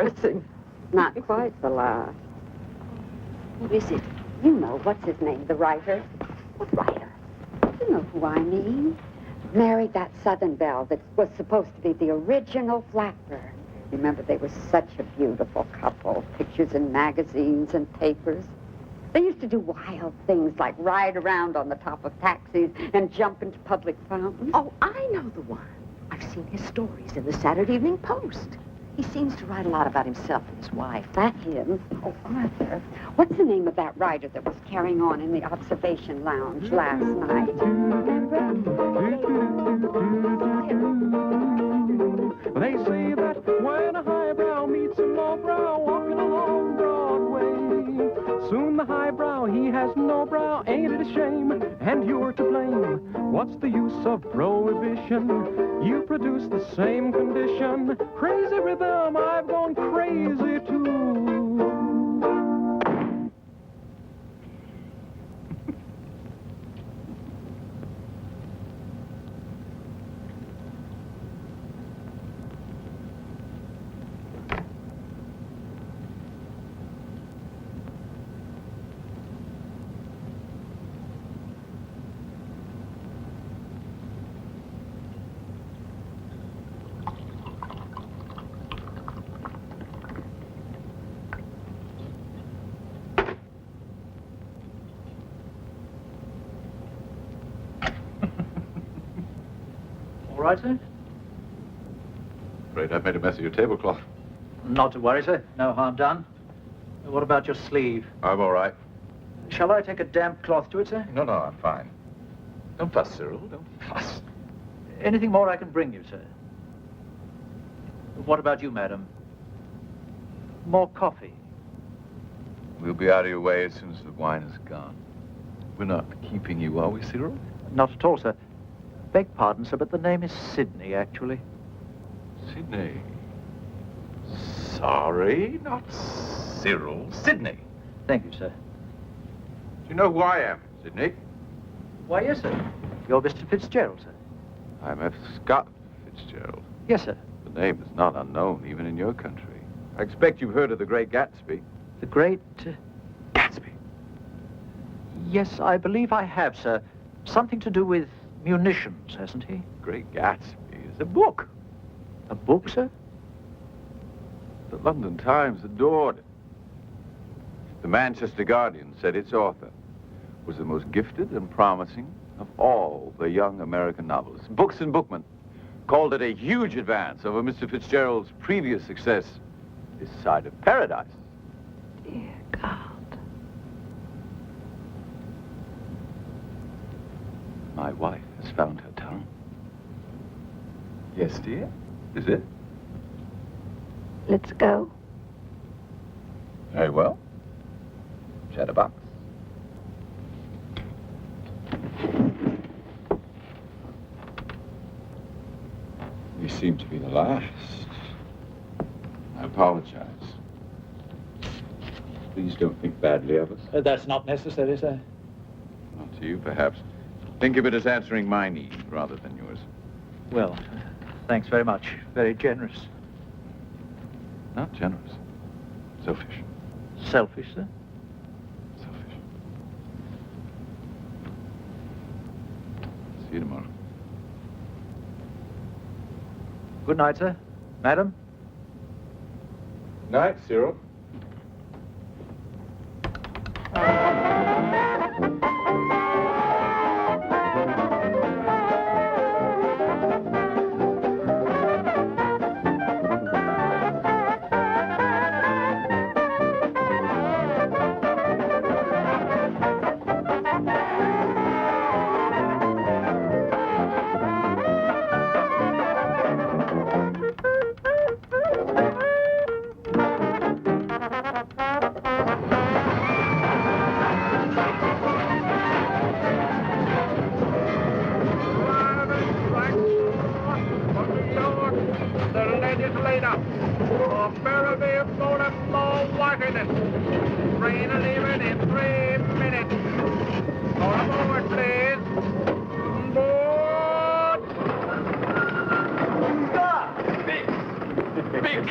embarrassing. Not quite the last. What is it? You know, what's his name, the writer? What writer? You know who I mean. Married that Southern belle that was supposed to be the original flapper. Remember, they were such a beautiful couple. Pictures in magazines and papers. They used to do wild things like ride around on the top of taxis and jump into public fountains. Oh, I know the one. I've seen his stories in the Saturday Evening Post. He seems to write a lot about himself and his wife. That's him. Oh, Arthur, what's the name of that writer that was carrying on in the observation lounge last night? They say that when a highbrow meets a lowbrow walking along Broadway, soon the highbrow, he has no brow, ain't it a shame? And you're to blame. What's the use of prohibition? You produce the same condition. Crazy rhythm, I've gone crazy too. All right, sir? Afraid I've made a mess of your tablecloth. Not to worry, sir. No harm done. What about your sleeve? I'm all right. Shall I take a damp cloth to it, sir? No, I'm fine. Don't fuss, Cyril. Don't fuss. Anything more I can bring you, sir? What about you, madam? More coffee? We'll be out of your way as soon as the wine is gone. We're not keeping you, are we, Cyril? Not at all, sir. Beg pardon, sir, but the name is Sydney, actually. Sydney. Sorry, not Cyril. Sydney. Thank you, sir. Do you know who I am, Sydney? Why, yes, sir. You're Mr. Fitzgerald, sir. I'm F.Scott Fitzgerald. Yes, sir. The name is not unknown, even in your country. I expect you've heard of the great Gatsby. The great... Gatsby? Yes, I believe I have, sir. Something to do with munitions, hasn't he? Great Gatsby is a book. A book, sir? The London Times adored it. The Manchester Guardian said its author was the most gifted and promising of all the young American novelists. Books and Bookmen called it a huge advance over Mr. Fitzgerald's previous success, This Side of Paradise. Dear God. My wife has found her tongue. Yes, dear? Is it? Let's go. Very well. Chatterbox. We seem to be the last. I apologize. Please don't think badly of us. That's not necessary, sir. Not to you, perhaps. Think of it as answering my need rather than yours. Well, thanks very much. Very generous. Not generous. Selfish. Selfish, sir? Selfish. See you tomorrow. Good night, sir. Madam? Night, Cyril.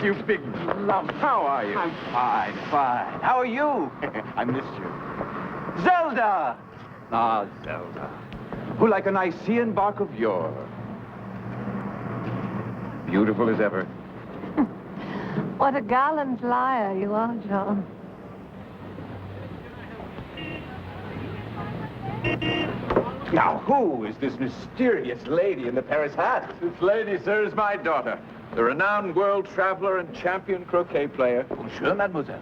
you big lump. How are you? I'm fine, fine. How are you? I missed you. Zelda! Ah, Zelda. Who like a Nicean bark of yore. Beautiful as ever. What a gallant liar you are, John. Now, who is this mysterious lady in the Paris hat? This lady, sir, is my daughter, the renowned world traveler and champion croquet player. Bonjour, mademoiselle.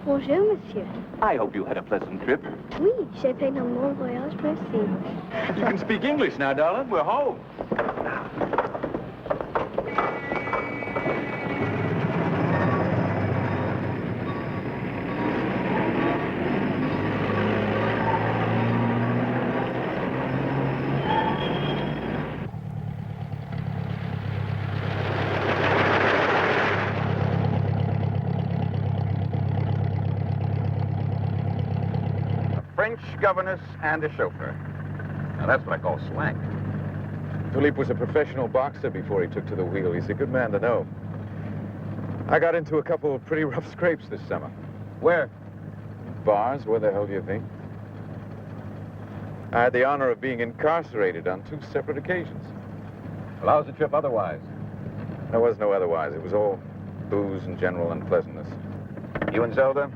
Bonjour, monsieur. I hope you had a pleasant trip. Oui, j'ai fait un bon voyage, merci. You can speak English now, darling. We're home. French governess and a chauffeur. Now, that's what I call swank. Philippe was a professional boxer before he took to the wheel. He's a good man to know. I got into a couple of pretty rough scrapes this summer. Where? Bars? Where the hell do you think? I had the honor of being incarcerated on 2 separate occasions. Well, how's the trip otherwise? There was no otherwise. It was all booze and general unpleasantness. You and Zelda?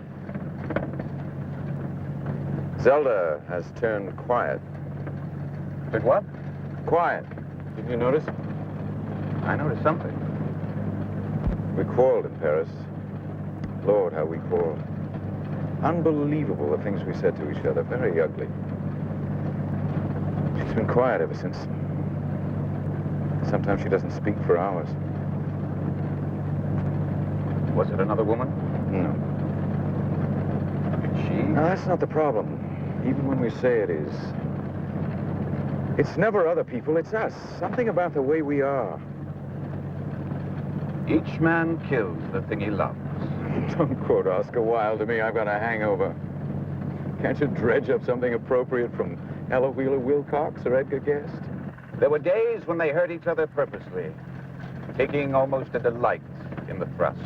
Zelda has turned quiet. Did what? Quiet. Didn't you notice? I noticed something. We quarreled in Paris. Lord, how we quarreled. Unbelievable, the things we said to each other. Very ugly. She's been quiet ever since. Sometimes she doesn't speak for hours. Was it another woman? No. Did she? No, that's not the problem. Even when we say it is. It's never other people, it's us. Something about the way we are. Each man kills the thing he loves. Don't quote Oscar Wilde to me. I've got a hangover. Can't you dredge up something appropriate from Ella Wheeler Wilcox or Edgar Guest? There were days when they hurt each other purposely, taking almost a delight in the thrust.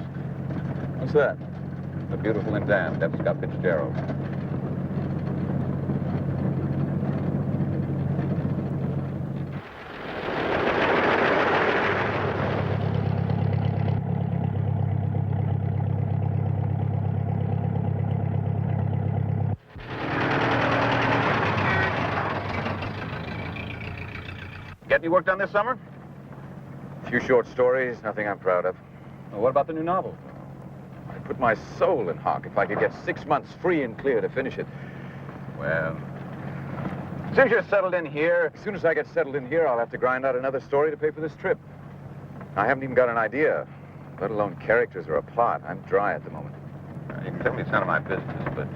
What's that? The beautiful and damned, F.Scott Fitzgerald. Get any work done this summer? A few short stories, nothing I'm proud of. Well, what about the new novel? I put my soul in Hawk if I could get 6 months free and clear to finish it. Well, since you're settled in here... As soon as I get settled in here, I'll have to grind out another story to pay for this trip. I haven't even got an idea, let alone characters or a plot. I'm dry at the moment. You can tell me it's none of my business, but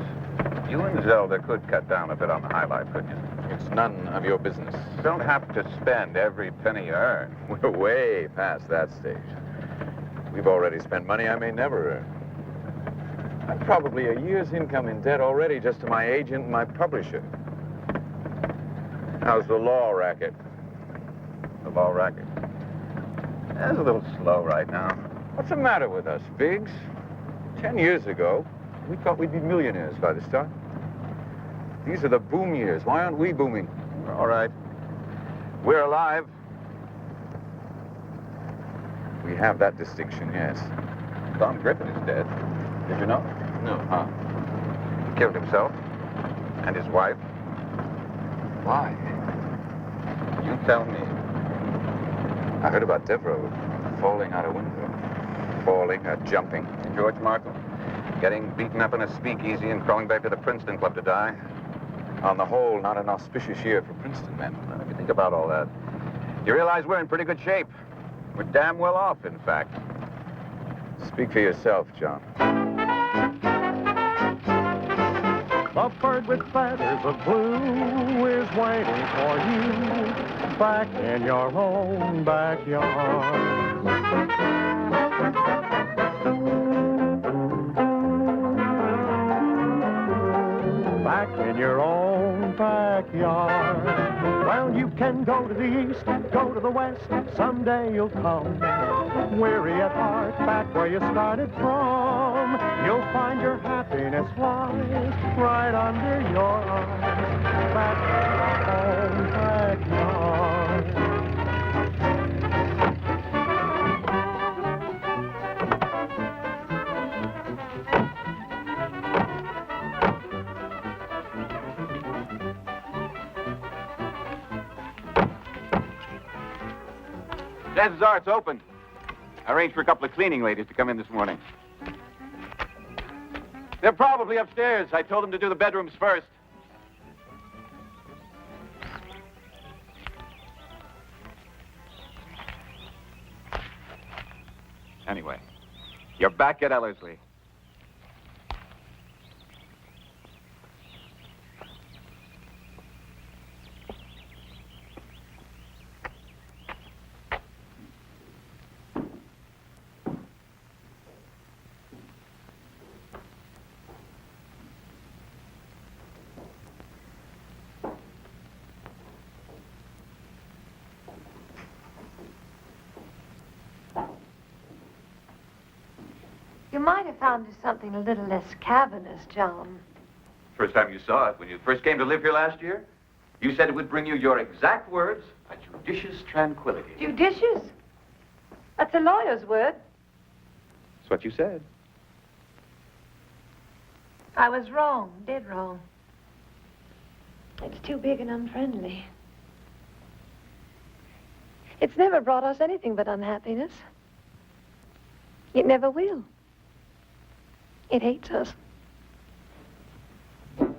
you and Zelda could cut down a bit on the highlight, couldn't you? It's none of your business. You don't have to spend every penny you earn. We're way past that stage. We've already spent money I may never earn. I'm probably a year's income in debt already just to my agent and my publisher. How's the law racket? The law racket. It's a little slow right now. What's the matter with us, Biggs? 10 years ago, we thought we'd be millionaires by this time. These are the boom years. Why aren't we booming? We're all right. We're alive. We have that distinction, yes. Tom Griffin is dead. Did you know? No, huh? He killed himself and his wife. Why? You tell me. I heard about Devereaux falling out a window. Falling or jumping. And George Markle getting beaten up in a speakeasy and crawling back to the Princeton Club to die. On the whole, not an auspicious year for Princeton men. Well, if you think about all that, you realize we're in pretty good shape. We're damn well off, in fact. Speak for yourself, John. The bird with feathers of blue is waiting for you back in your own backyard. Back in your own backyard. Well, you can go to the east, go to the west, someday you'll come. Weary at heart, back where you started from. You'll find your happiness lies right under your eyes. Back home, backyard. Chances are it's open. I arranged for a couple of cleaning ladies to come in this morning. They're probably upstairs. I told them to do the bedrooms first. Anyway, you're back at Ellerslie. You might have found us something a little less cavernous, John. First time you saw it, when you first came to live here last year, you said it would bring you your exact words, a judicious tranquility. Judicious? That's a lawyer's word. That's what you said. I was wrong, dead wrong. It's too big and unfriendly. It's never brought us anything but unhappiness. It never will. It hates us. You'll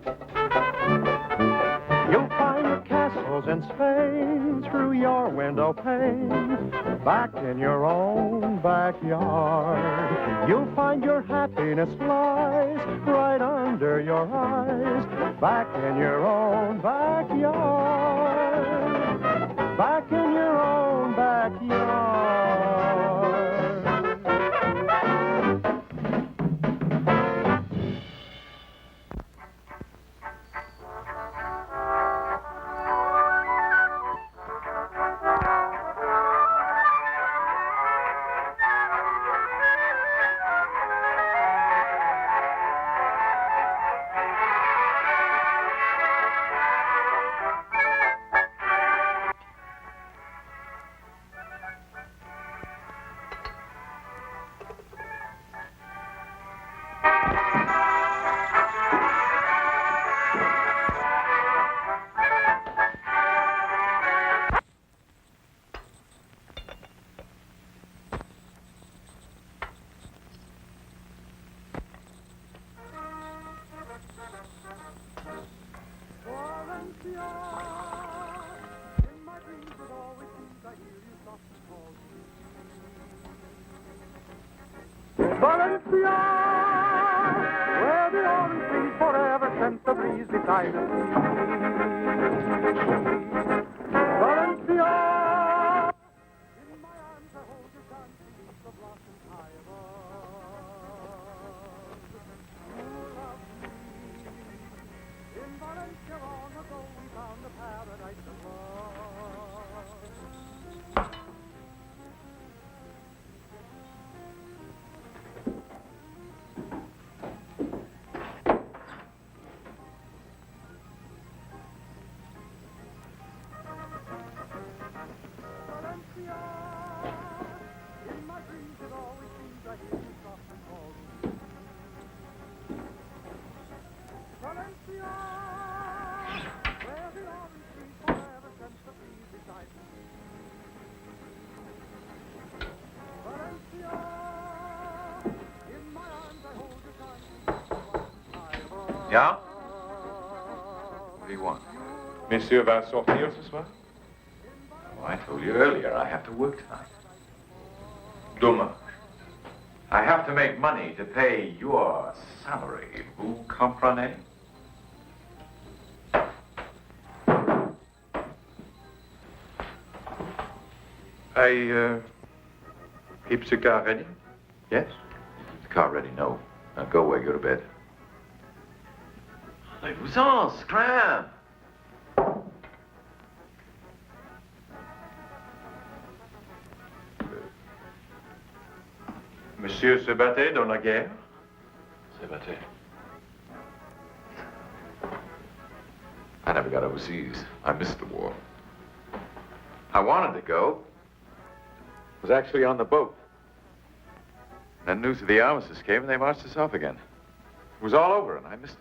find your castles in Spain through your window pane, back in your own backyard. You'll find your happiness lies right under your eyes, back in your own backyard, back in your own backyard. Valencia, where the orange trees forever scent the breeze beside the sea. Valencia, in my arms I hold your son beneath the blossoms high above. You love me. In Valencia long ago we found a paradise of love. Yeah? What do you want? Monsieur va sortir ce soir? Oh, I told you earlier, I have to work tonight. Dommage. I have to make money to pay your salary. Vous comprenez? Keeps the car ready? Yes. The car ready, no. Now go away, go to bed. Allez-vous-en, scram! Monsieur se battait dans la guerre? Se battait. I never got overseas. I missed the war. I wanted to go. Was actually on the boat. Then news of the armistice came and they marched us off again. It was all over and I missed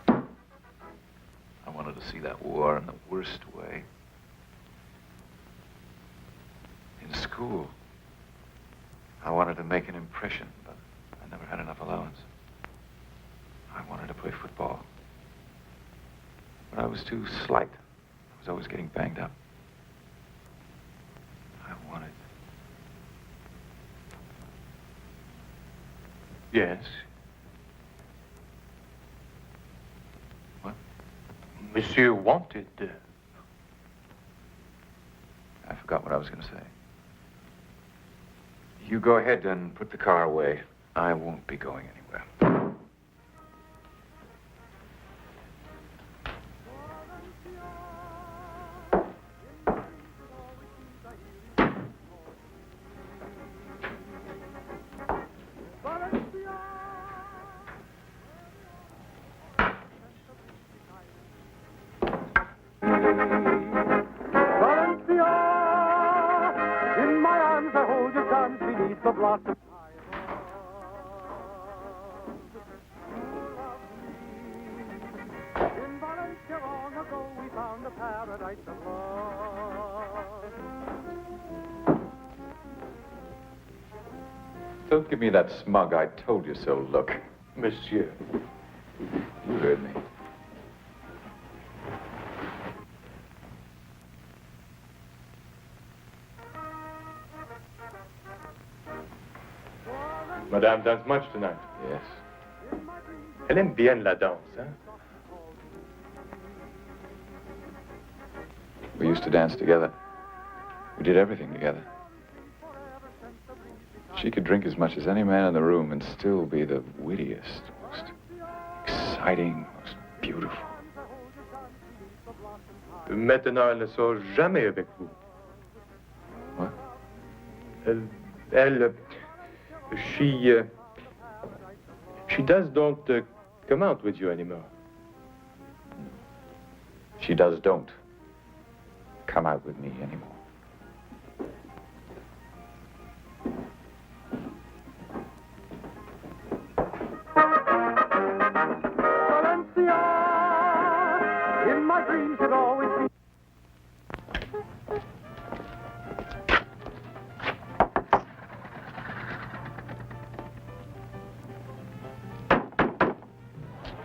it. I wanted to see that war in the worst way. In school. I wanted to make an impression, but I never had enough allowance. I wanted to play football. But I was too slight. I was always getting banged up. I wanted... Yes. What? Monsieur wanted. I forgot what I was going to say. You go ahead and put the car away. I won't be going anywhere. In my arms I hold your charms beneath the blossom. In Valencia long ago we found a paradise of love. Don't give me that smug I told you so look. Monsieur. You heard me. Madame danse much tonight. Yes. Elle aime bien la danse, hein? We used to dance together. We did everything together. She could drink as much as any man in the room and still be the wittiest, most exciting, most beautiful. Maintenant, elle ne sort jamais avec vous. What? She don't come out with you anymore. She don't come out with me anymore. Valencia, in my dreams it always be.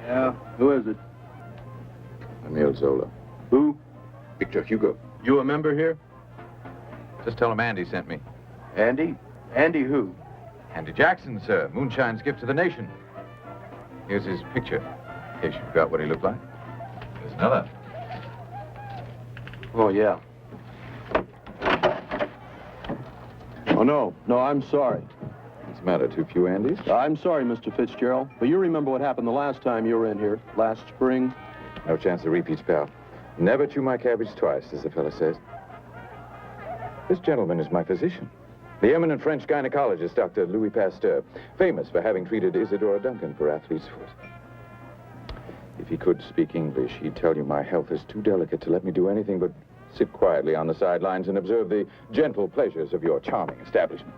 Yeah, who is it? Emile Zola. Who? Victor Hugo. You a member here? Just tell him Andy sent me. Andy? Andy who? Andy Jackson, sir. Moonshine's gift to the nation. Here's his picture, in case you forgot what he looked like. Here's another. Oh, yeah. Oh, no, I'm sorry. What's the matter, too few Andys? I'm sorry, Mr. Fitzgerald, but you remember what happened the last time you were in here, last spring? No chance of repeats, pal. Never chew my cabbage twice, as the fella says. This gentleman is my physician. The eminent French gynecologist, Dr. Louis Pasteur, famous for having treated Isadora Duncan for athlete's foot. If he could speak English, he'd tell you my health is too delicate to let me do anything but sit quietly on the sidelines and observe the gentle pleasures of your charming establishment.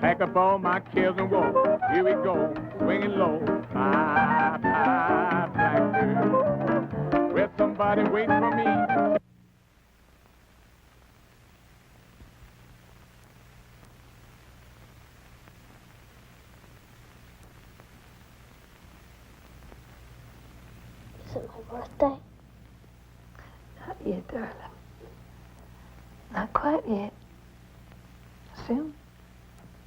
Pack up all my cares and woe. Here we go, swinging low. My blackbird. Where's somebody waiting for me? Is it my birthday? Not yet, darling. Not quite yet. Soon.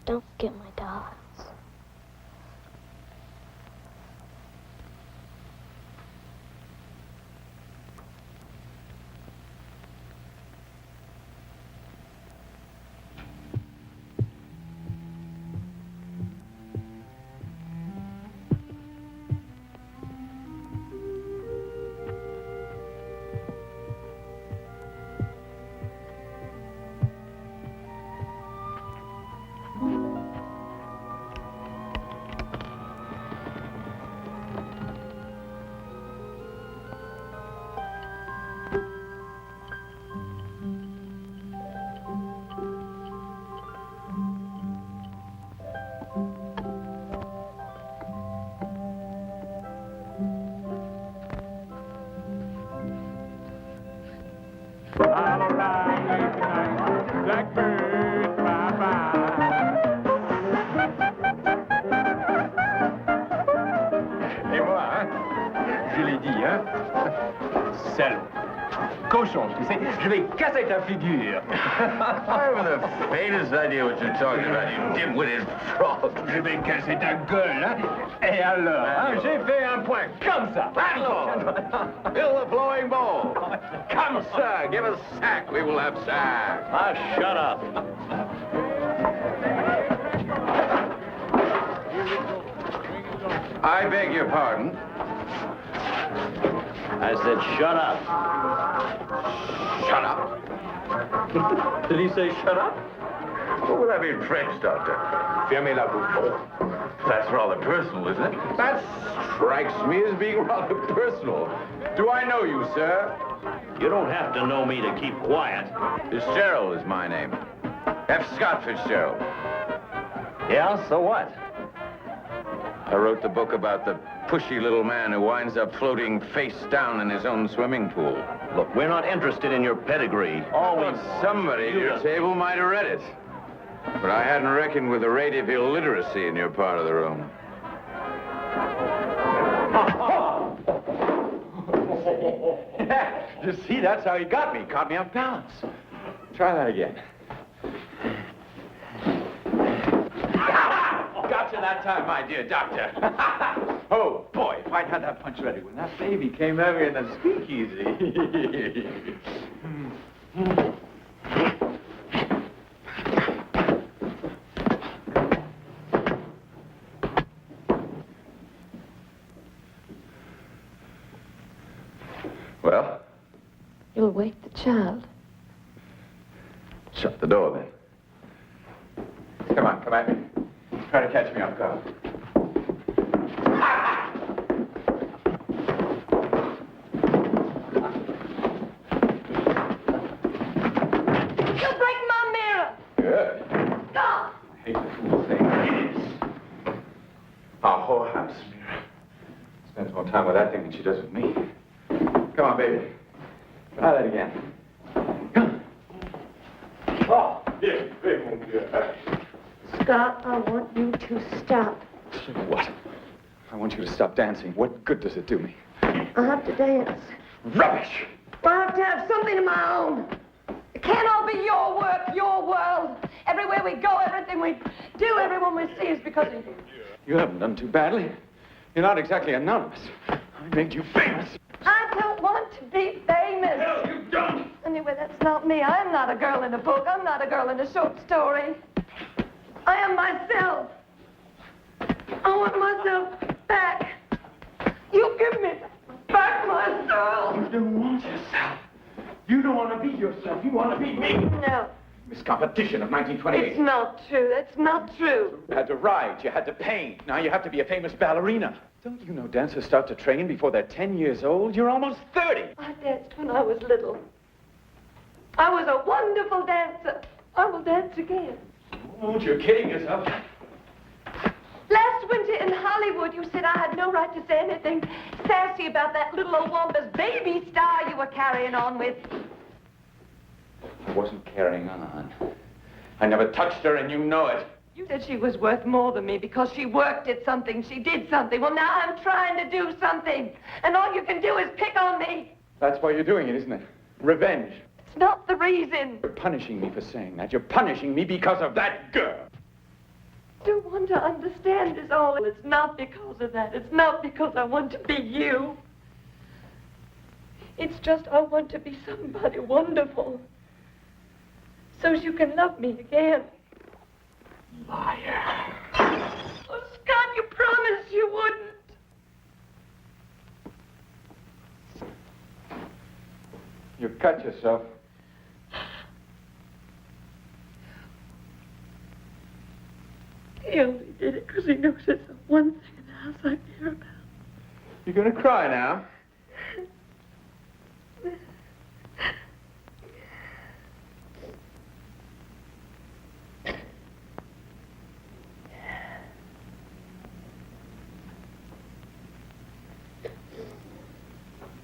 Don't forget my dolls. dit, hein? Salaud. Cochon, tu sais, je vais casser ta figure. I haven't the faintest idea what you're talking about, you dim-witted frog. Je vais casser ta gueule, hein? Et alors, hein, j'ai fait un point comme ça. Landlord, fill the flowing bowl. Come, sir, give us sack. We will have sack. Ah, shut up. I beg your pardon. I said, shut up. Shut up. Did he say shut up? What would that be in French, Doctor? Fermez la bouche. That's rather personal, isn't it? That strikes me as being rather personal. Do I know you, sir? You don't have to know me to keep quiet. Fitzgerald is my name. F.Scott Fitzgerald. Yeah, so what? I wrote the book about the pushy little man who winds up floating face down in his own swimming pool. Look, we're not interested in your pedigree. Always somebody at your table might have read it. But I hadn't reckoned with the rate of illiteracy in your part of the room. You see, that's how he got me. Caught me off balance. Try that again. Gotcha that time, my dear doctor. Oh, boy, if I'd had that punch ready when that baby came over in the speakeasy. Well? You'll wake the child. Shut the door, then. Come on, come at me. Try to catch me off guard. You'll break my mirror. Good. Stop. I hate the fool thing. It is. Our whorehouse mirror. Spends more time with that thing than she does with me. Come on, baby. Try that again. Come. Oh, yeah, mon Dieu. Scott, I want you to stop. What? I want you to stop dancing. What good does it do me? I have to dance. Rubbish! I have to have something of my own. It can't all be your work, your world. Everywhere we go, everything we do, everyone we see is because of you. You haven't done too badly. You're not exactly anonymous. I made you famous. I don't want to be famous. No, you don't! Anyway, that's not me. I'm not a girl in a book. I'm not a girl in a short story. I am myself. I want myself back. You give me back myself. You don't want yourself. You don't want to be yourself. You want to be me. No, Miss Competition of 1928. it's not true. That's not true. You had to ride. You had to paint. Now you have to be a famous ballerina. Don't you know dancers start to train before they're 10 years old? You're almost 30. I danced when I was little. I was a wonderful dancer. I will dance again. Oh, you're kidding yourself. Last winter in Hollywood, you said I had no right to say anything sassy about that little old woman's baby star you were carrying on with. I wasn't carrying on. I never touched her, and you know it. You said she was worth more than me because she worked at something. She did something. Well, now I'm trying to do something. And all you can do is pick on me. That's why you're doing it, isn't it? Revenge. It's not the reason. You're punishing me for saying that. You're punishing me because of that girl. I don't want to understand this all. It's not because of that. It's not because I want to be you. It's just I want to be somebody wonderful. So you can love me again. Liar. Oh, Scott, you promised you wouldn't. You cut yourself. He only did it because he knows it's the one thing in the house I care about. You're gonna cry now.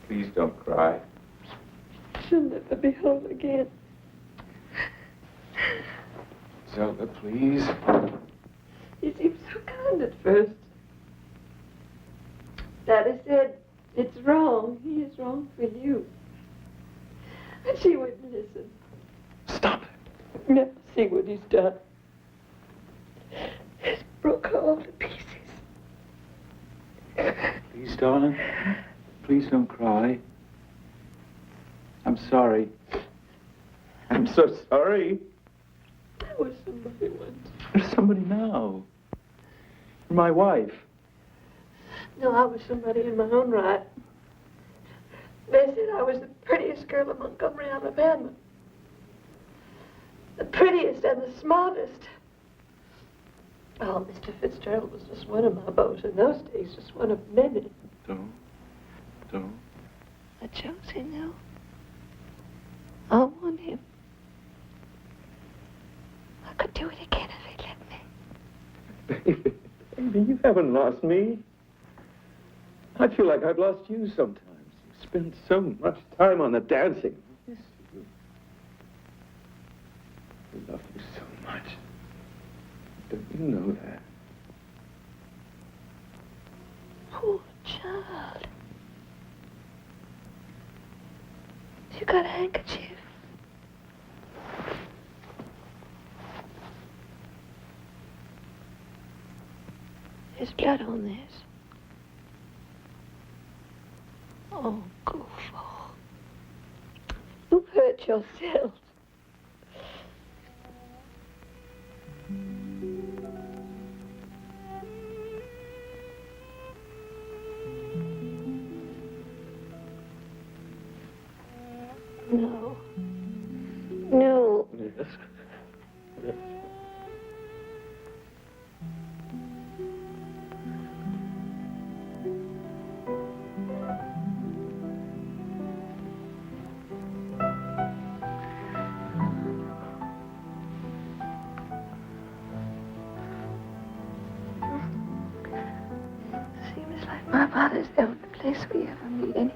Please don't cry. She'll never be whole again. Zelda, please. He seemed so kind at first. Daddy said It's wrong. He is wrong for you. And she wouldn't listen. Stop it. Never see what he's done. He's broke her all to pieces. Please, darling. Please don't cry. I'm sorry. I'm so sorry. I was somebody once. You're somebody now. You're my wife. No, I was somebody in my own right. They said I was the prettiest girl in Montgomery, Alabama. The prettiest and the smartest. Oh, Mr. Fitzgerald was just one of my beaux in those days, just one of many. Don't. I chose him now. I want him. I could do it again if he'd let me. Baby, you haven't lost me. I feel like I've lost you sometimes. You spend so much time on the dancing. I miss you. I love you so much. Don't you know that? Poor child. You got a handkerchief? There's blood on this. Oh, goofball. You hurt yourself. No. No. Yes. Yes. Seems like my father's the only place we ever meet anymore.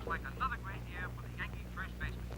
Like another great year for the Yankee first baseman.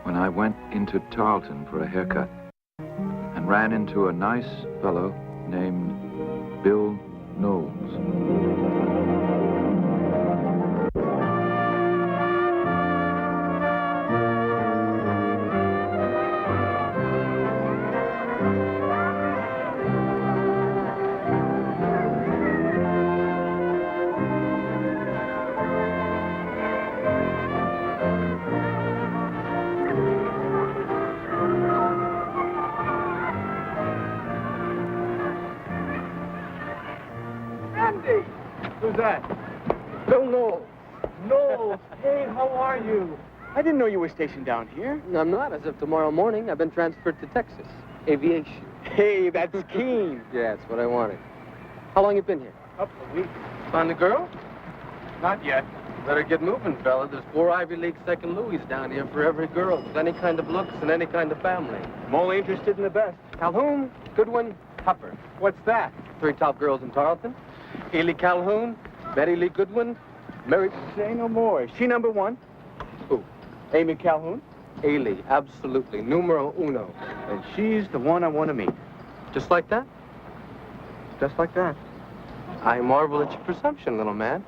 when I went into Tarleton for a haircut and ran into a nice fellow named Bill Knowles. Who's that? Bill Knowles. Knowles, hey, how are you? I didn't know you were stationed down here. I'm not. As of tomorrow morning, I've been transferred to Texas. Aviation. Hey, that's keen. Yeah, that's what I wanted. How long you been here? Couple of weeks. Found a girl? Not yet. Better get moving, fella. There's 4 Ivy League second Louis down here for every girl with any kind of looks and any kind of family. I'm only interested in the best. Calhoun, Goodwin, Tupper. What's that? 3 top girls in Tarleton. Ely Calhoun, Betty Lee Goodwin, Mary... Say no more. Is she number 1? Who? Amy Calhoun? Ely, absolutely. Numero uno. And she's the one I want to meet. Just like that? Just like that. I marvel at your perception, little man.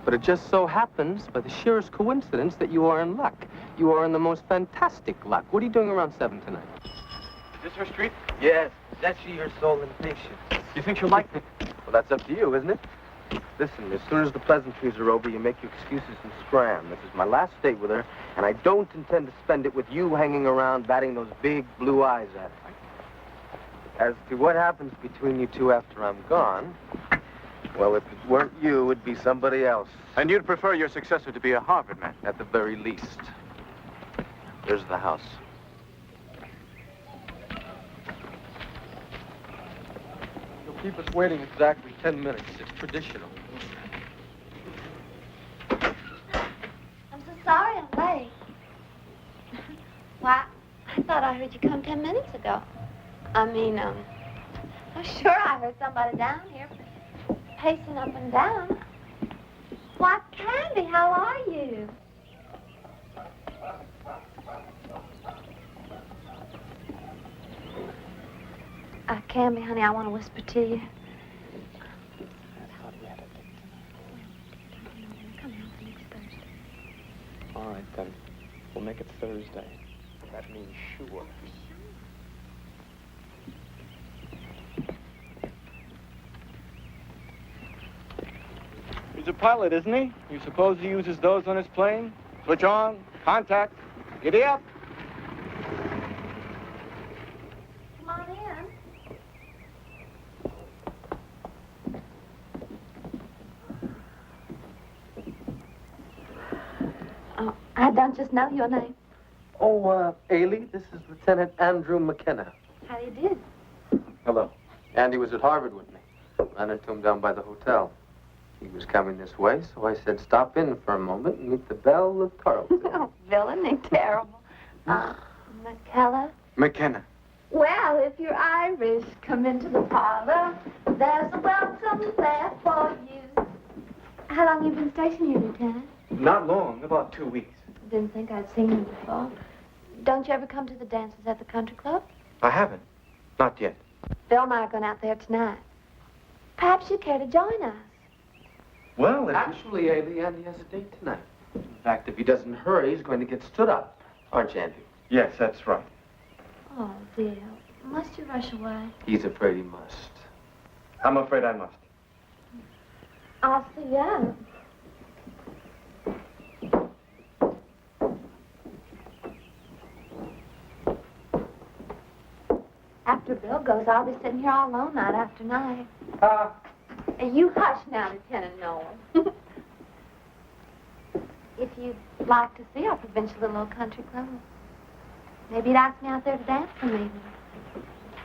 But it just so happens, by the sheerest coincidence, that you are in luck. You are in the most fantastic luck. What are you doing around 7 tonight? Is this her street? Yes, that's your sole impatient. You think she'll like me? Well, that's up to you, isn't it? Listen, as soon as the pleasantries are over, you make your excuses and scram. This is my last date with her, and I don't intend to spend it with you hanging around batting those big blue eyes at me. As to what happens between you two after I'm gone, well, if it weren't you, it'd be somebody else. And you'd prefer your successor to be a Harvard man? At the very least. There's the house. You'll keep us waiting exactly 10 minutes. It's traditional. I'm so sorry I'm late. Why, I thought I heard you come 10 minutes ago. I'm sure I heard somebody down here pacing up and down. Why, Candy, how are you? Candy, honey, I want to whisper to you. All right, then. We'll make it Thursday. That means sure. He's a pilot, isn't he? You suppose he uses those on his plane? Switch on, contact, giddy up. Come on in. Oh, I don't just know your name. Oh, Ailey, this is Lieutenant Andrew McKenna. How do you do? Hello. Andy was at Harvard with me. Ran into him down by the hotel. He was coming this way, so I said stop in for a moment and meet the belle of Tarleton. Oh, villainy, terrible. McKella? McKenna. Well, if you're Irish, come into the parlor. There's a welcome there for you. How long you been stationed here, Lieutenant? Not long, about 2 weeks. Didn't think I'd seen you before. Don't you ever come to the dances at the country club? I haven't. Not yet. Bill and I are going out there tonight. Perhaps you'd care to join us. Well, Actually, Ailey, Andy has a date tonight. In fact, if he doesn't hurry, he's going to get stood up. Aren't you, Andy? Yes, that's right. Oh, dear. Must you rush away? He's afraid he must. I'm afraid I must. I'll see you out. After Bill goes, I'll be sitting here all alone night after night. And you hush now, Lieutenant Noel. If you'd like to see our provincial little old country club, maybe you'd ask me out there to dance some evening.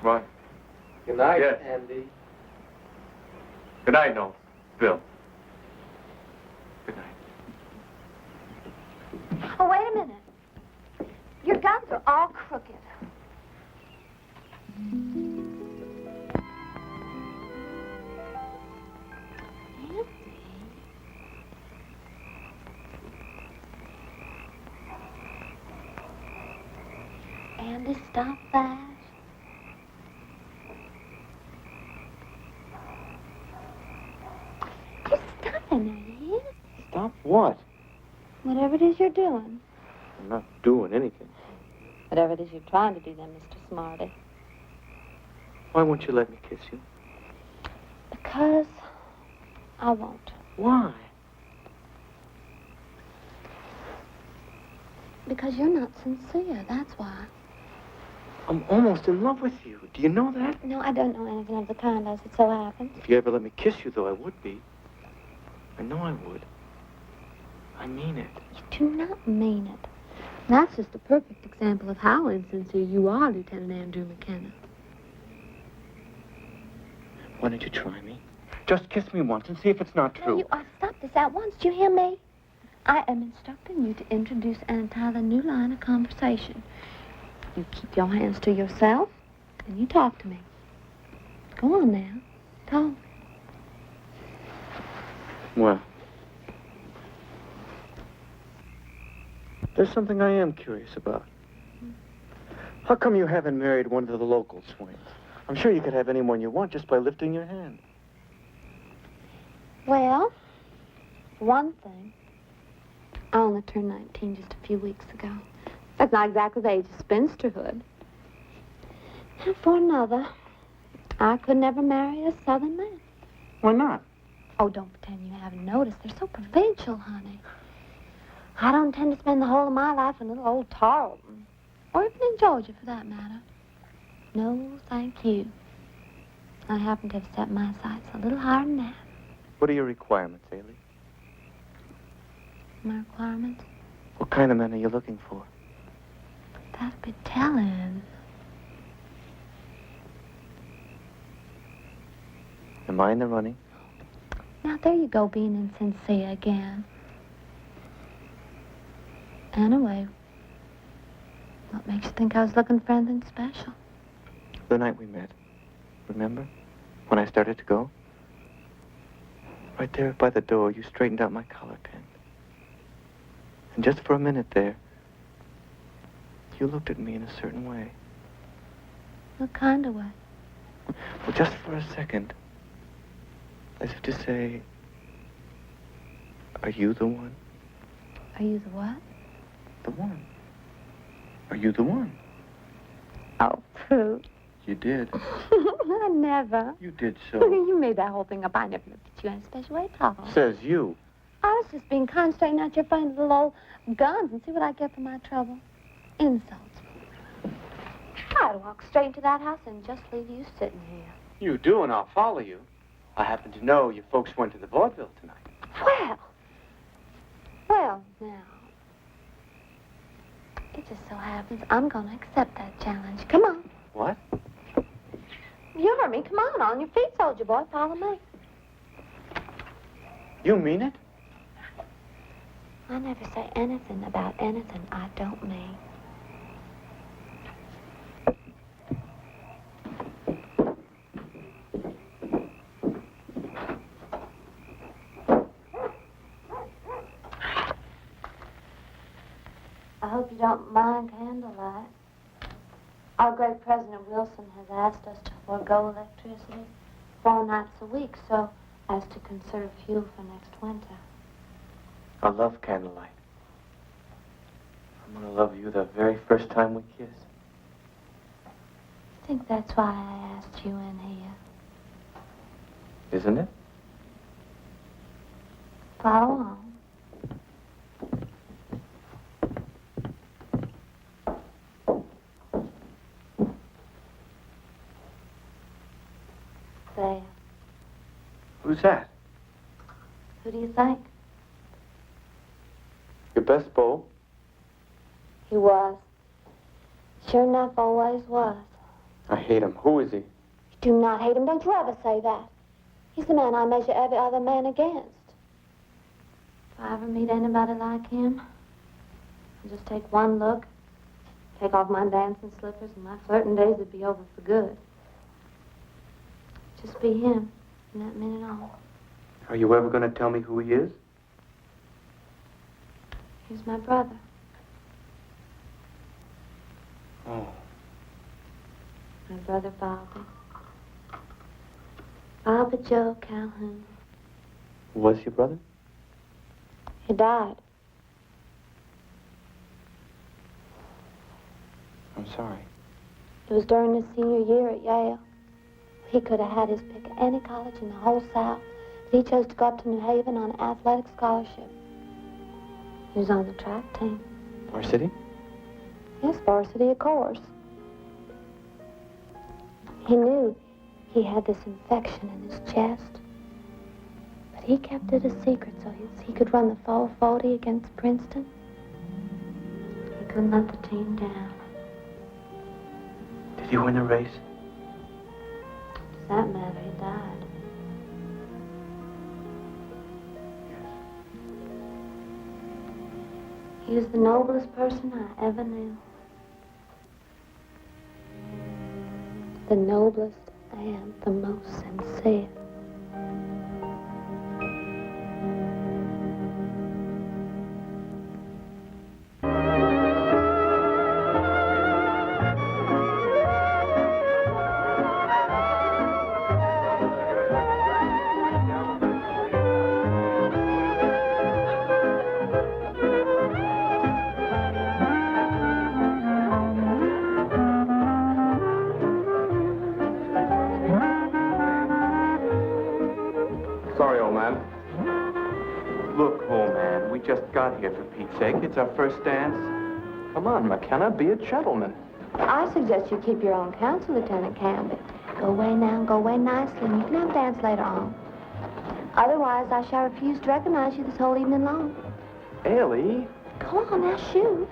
Right. Good night, Yes. Andy. Good night, Noel. Bill. Good night. Oh, wait a minute. Your guns are all crooked. Sandy, stop that. Just stop a minute, yeah? Stop what? Whatever it is you're doing. I'm not doing anything. Whatever it is you're trying to do then, Mr. Smarty. Why won't you let me kiss you? Because I won't. Why? Because you're not sincere, that's why. I'm almost in love with you. Do you know that? No, I don't know anything of the kind, as it so happens. If you ever let me kiss you, though, I would be. I know I would. I mean it. You do not mean it. That's just a perfect example of how insincere you are, Lieutenant Andrew McKenna. Why don't you try me? Just kiss me once and see if it's not true. No, you are. Stop this at once. Do you hear me? I am instructing you to introduce an entirely new line of conversation. You keep your hands to yourself, and you talk to me. Go on now. Talk. Well, there's something I am curious about. How come you haven't married one of the local swings? I'm sure you could have anyone you want just by lifting your hand. Well, for one thing, I only turned 19 just a few weeks ago. That's not exactly the age of spinsterhood. And for another, I could never marry a Southern man. Why not? Oh, don't pretend you haven't noticed. They're so provincial, honey. I don't intend to spend the whole of my life in little old Tarleton. Or even in Georgia, for that matter. No, thank you. I happen to have set my sights a little higher than that. What are your requirements, Ailey? My requirements? What kind of men are you looking for? That'd be telling. Am I in the running? Now, there you go, being insincere again. Anyway, what makes you think I was looking for anything special? The night we met. Remember? When I started to go? Right there by the door, you straightened out my collar pin. And just for a minute there, you looked at me in a certain way. What kind of way? Well, just for a second. As if to say, are you the one? Are you the what? The one. Are you the one? Oh, Pooh. You did. I never. You did so. You made that whole thing up. I never looked at you in a special way at all. Says you. I was just being kind, straighten out your funny little old guns and see what I get for my trouble. Insults. I'd walk straight into that house and just leave you sitting here. You do, and I'll follow you. I happen to know your folks went to the vaudeville tonight. Well, now. It just so happens I'm going to accept that challenge. Come on. What? You heard me. Come on your feet, soldier boy. Follow me. You mean it? I never say anything about anything I don't mean. I hope you don't mind candlelight. Our great President Wilson has asked us to forego electricity 4 nights a week so as to conserve fuel for next winter. I love candlelight. I'm gonna love you the very first time we kiss. I think that's why I asked you in here. Isn't it? Follow on. There. Who's that? Who do you think? Your best beau? He was. Sure enough, always was. I hate him. Who is he? You do not hate him. Don't you ever say that. He's the man I measure every other man against. If I ever meet anybody like him, I'll just take one look, take off my dancing slippers, and my flirting days would be over for good. Just be him, and that meant it all. Are you ever gonna tell me who he is? He's my brother. Oh. My brother Bobby. Bobby Joe Calhoun. Was your brother? He died. I'm sorry. It was during his senior year at Yale. He could have had his pick of any college in the whole South, but he chose to go up to New Haven on an athletic scholarship. He was on the track team. Varsity? Yes, varsity, of course. He knew he had this infection in his chest, but he kept it a secret so he could run the 440 against Princeton. He couldn't let the team down. Did you win the race? Does that matter? He died. He was the noblest person I ever knew. The noblest and the most sincere. Sorry, old man. Look, old man, we just got here, for Pete's sake. It's our first dance. Come on, McKenna, be a gentleman. I suggest you keep your own counsel, Lieutenant Canby. Go away now, go away nicely, and you can have a dance later on. Otherwise, I shall refuse to recognize you this whole evening long. Ellie? Come on, now, shoot.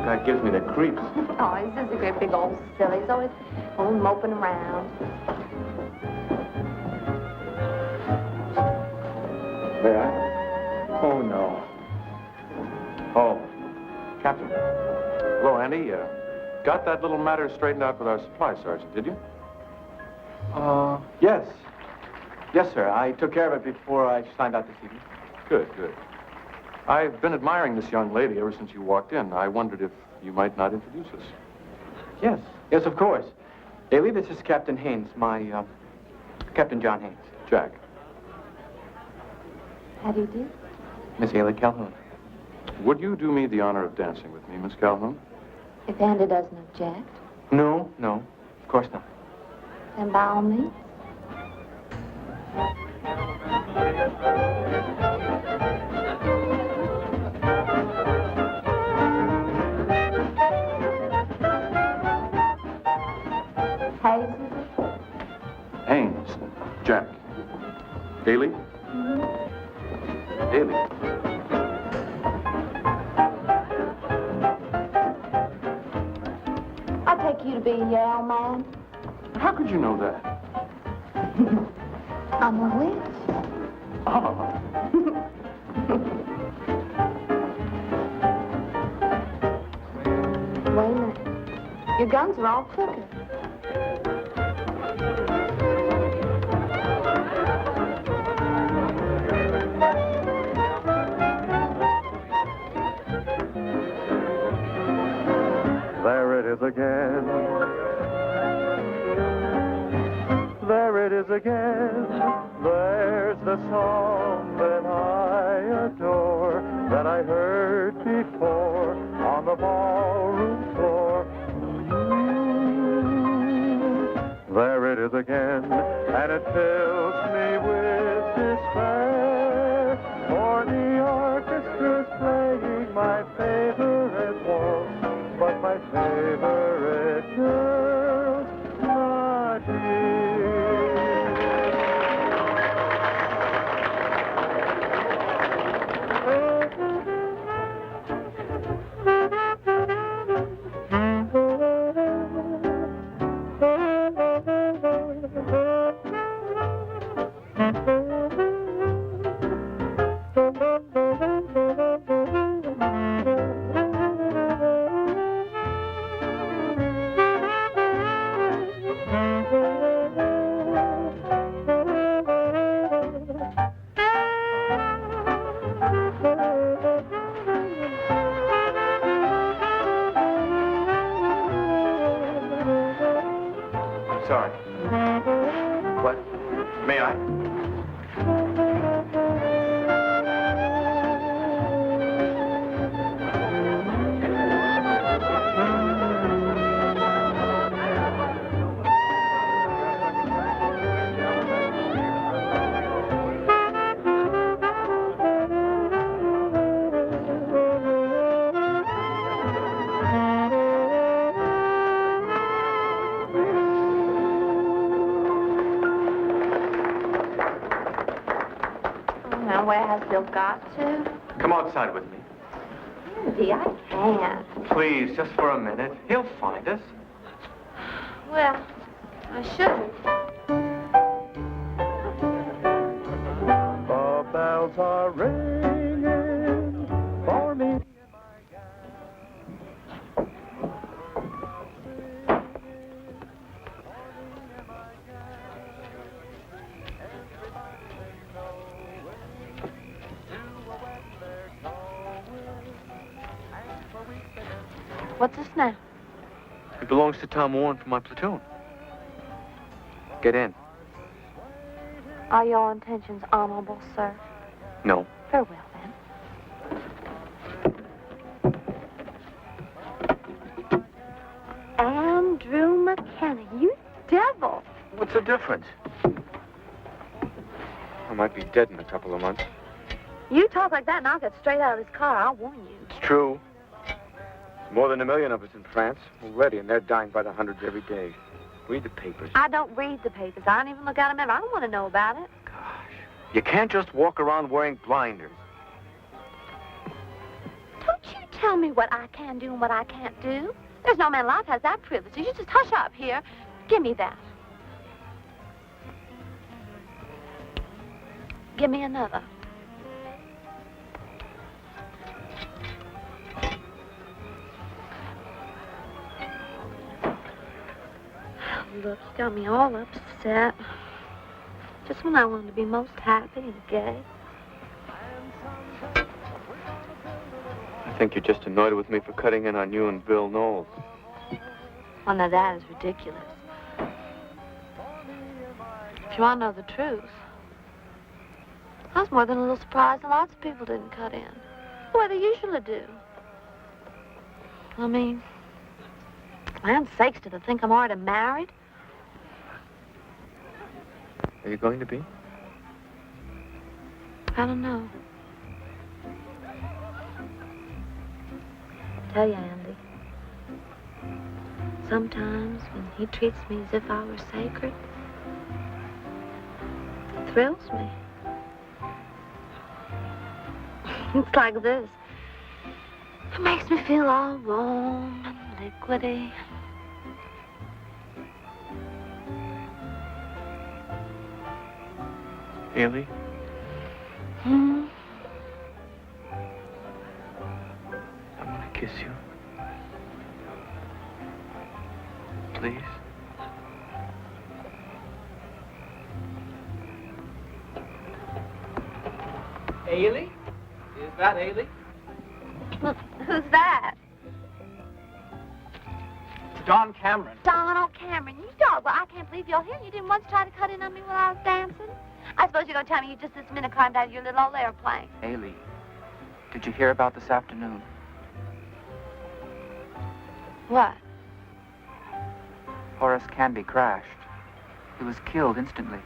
That gives me the creeps. Oh, he's just a great big old silly. He's always moping around. May I? Oh, no. Oh, Captain. Hello, Andy. Got that little matter straightened out with our supply sergeant, did you? Yes. Yes, sir. I took care of it before I signed out this evening. Good, good. I've been admiring this young lady ever since you walked in. I wondered if you might not introduce us. Yes. Yes, of course. Ailey, this is Captain Haynes, Captain John Haynes. Jack. How do you do? Miss Ailey Calhoun. Would you do me the honor of dancing with me, Miss Calhoun? If Andy doesn't object, No, no. Of course not. then by all means. Hayes, is it? Haynes. Jack. Haley? Haley. I take you to be a Yale man. How could you know that? I'm a witch. Oh. Wait a minute. Your guns are all crooked. There it is again. There it is again. There's the song that I adore, that I heard before on the ballroom floor. There it is again, and it fills me with despair, for the orchestra's playing my favorite waltz, but my favorite girl's not here. Oh, now, where has Bill got to? Come outside with me. Andy, I can't. Please, just for a minute. He'll find us. Well, I shouldn't. The bells are ringing for me. What's this now? It belongs to Tom Warren from my platoon. Get in. Are your intentions honorable, sir? No. Very well, then. Andrew McKenna, you devil. What's the difference? I might be dead in a couple of months. You talk like that and I'll get straight out of this car. I'll warn you. It's true. There's more than 1 million of us in France already, and they're dying by the hundreds every day. Read the papers. I don't read the papers. I don't even look at them ever. I don't want to know about it. You can't just walk around wearing blinders. Don't you tell me what I can do and what I can't do. There's no man alive has that privilege. You just hush up here. Give me that. Give me another. Look, you got me all upset. Just when I wanted to be most happy and gay. I think you're just annoyed with me for cutting in on you and Bill Knowles. Well, now that is ridiculous. If you want to know the truth, I was more than a little surprised that lots of people didn't cut in. The way they usually do. I mean, for land's sakes, do they think I'm already married? Are you going to be? I don't know. Tell you, Andy. Sometimes when he treats me as if I were sacred, it thrills me. It's like this. It makes me feel all warm and liquidy. Haley? Hmm? I want to kiss you. Please? Haley? Is that Haley? Who's that? Don Cameron. Donald Cameron. You dog. Well, I can't believe you're here. You didn't once try to cut in on me while I was dancing. I suppose you're going to tell me you just this minute climbed out of your little old airplane. Haley, did you hear about this afternoon? What? Horace Canby crashed. He was killed instantly.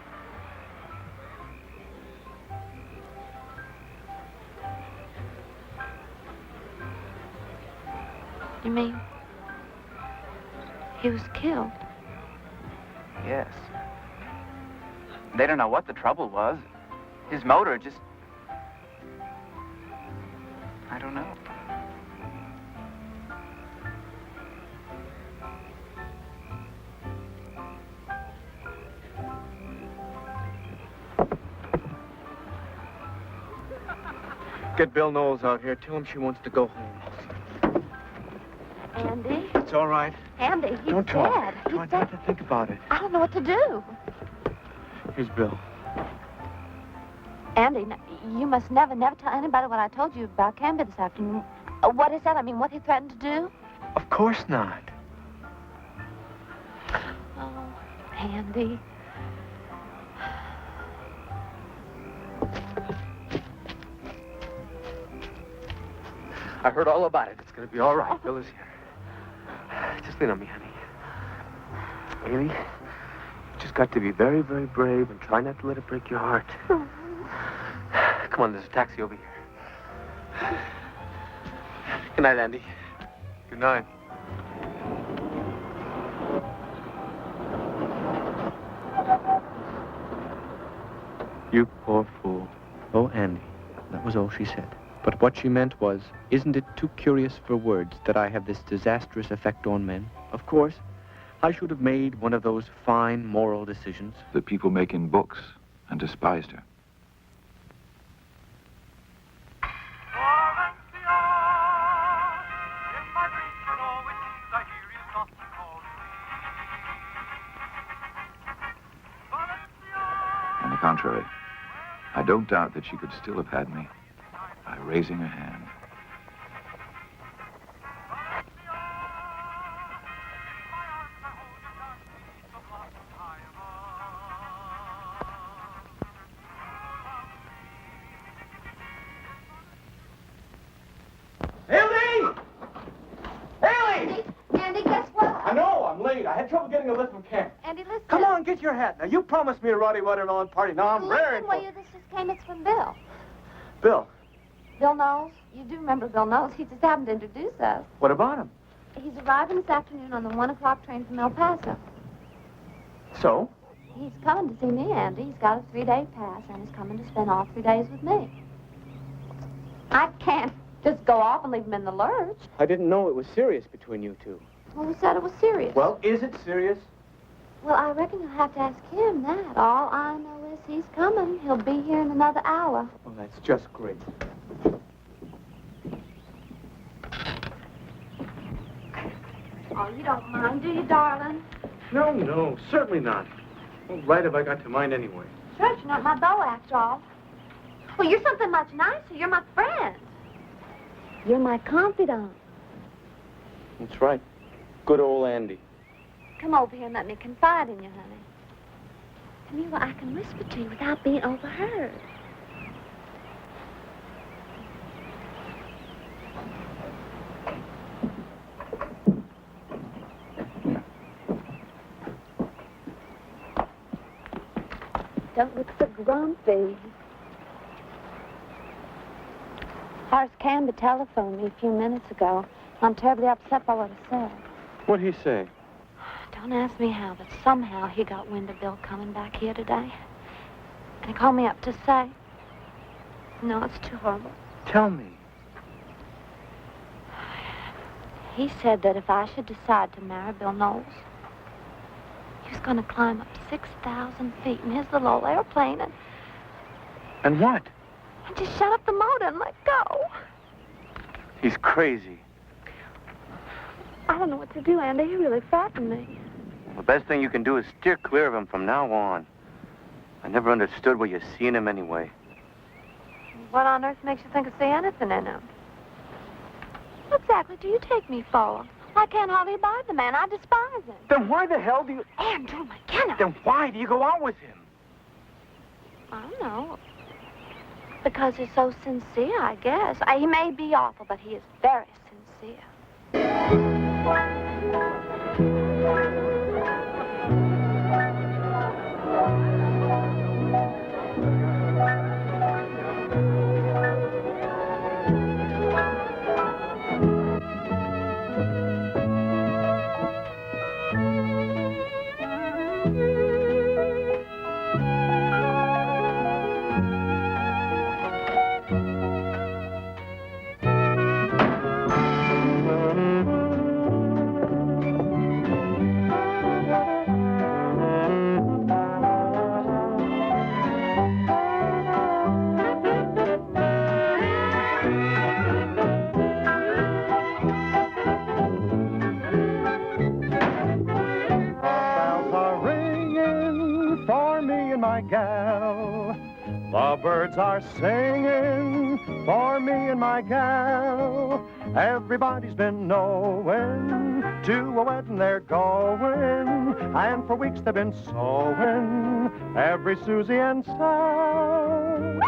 You mean he was killed? Yes. They don't know what the trouble was. His motor just... I don't know. Get Bill Knowles out here. Tell him she wants to go home. Andy? It's all right. Andy, he's Don't talk. dead. Try not to think about it. I don't know what to do. Here's Bill. Andy, you must never tell anybody what I told you about Canby this afternoon. What is that? I mean, what he threatened to do? Of course not. Oh, Andy. I heard all about it. It's going to be all right. Bill is here. Just lean on me, honey. Haley, you just got to be very, very brave and try not to let it break your heart. Come on, there's a taxi over here. Good night, Andy. Good night. You poor fool. Oh, Andy, that was all she said. But what she meant was, isn't it too curious for words that I have this disastrous effect on men? Of course, I should have made one of those fine moral decisions that people make in books, and despised her. On the contrary, I don't doubt that she could still have had me by raising her hand. Haley! Haley! Andy, guess what? I know, I'm late. I had trouble getting a lift from camp. Andy, listen. Come on, get your hat. Now, you promised me a Roddy Watermelon party. Now, I'm raring Listen, for will you? This just came. It's from Bill. Bill, Bill Knowles. You do remember Bill Knowles. He just happened to introduce us. what about him? He's arriving this afternoon on the 1 o'clock train from El Paso. So? He's coming to see me, Andy. He's got a 3-day pass, and he's coming to spend all 3 days with me. I can't just go off and leave him in the lurch. I didn't know it was serious between you two. Well, who said it was serious? Well, is it serious? Well, I reckon you'll have to ask him that. All I know is he's coming. He'll be here in another hour. Well, that's just great. Oh, you don't mind, do you, darling? No, certainly not. What right have I got to mind anyway? Sure, you're not my beau, after all. Well, you're something much nicer. You're my friend. You're my confidant. That's right. Good old Andy. Come over here and let me confide in you, honey. Come here where I can whisper to you without being overheard. Don't look so grumpy. Horace Canby telephoned me a few minutes ago. I'm terribly upset by what he said. What'd he say? Don't ask me how, but somehow he got wind of Bill coming back here today. And he called me up to say. No, it's too horrible. Tell me. He said that if I should decide to marry Bill Knowles, he was going to climb up 6,000 feet in his little old airplane And what? and just shut up the motor and let go. He's crazy. I don't know what to do, Andy. He really frightened me. The best thing you can do is steer clear of him from now on. I never understood where you're seeing him anyway. What on earth makes you think I see anything in him? What exactly do you take me for? I can't hardly abide the man. I despise him. Then why the hell do you... Andrew McKenna. Then why do you go out with him? I don't know. Because he's so sincere, I guess. He may be awful, but he is very sincere. The birds are singing for me and my gal. Everybody's been knowing to a wedding they're going, and for weeks they've been sewing every Susie and Sal.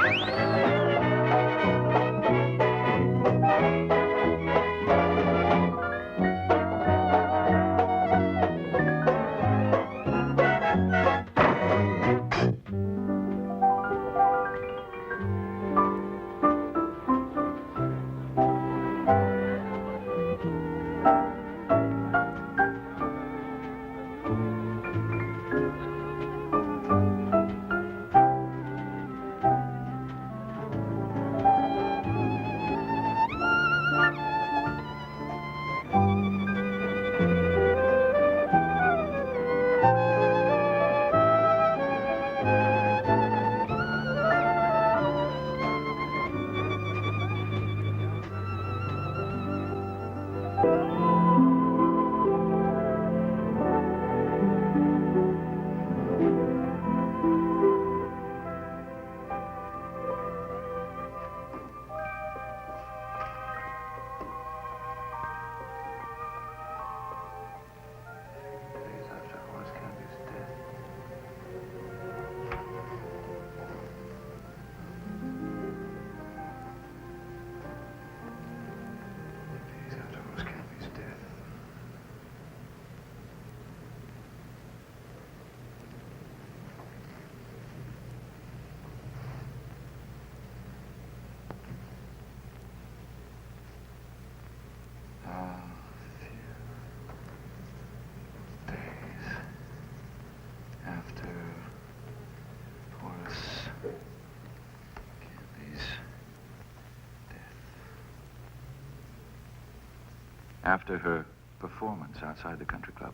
After her performance outside the country club,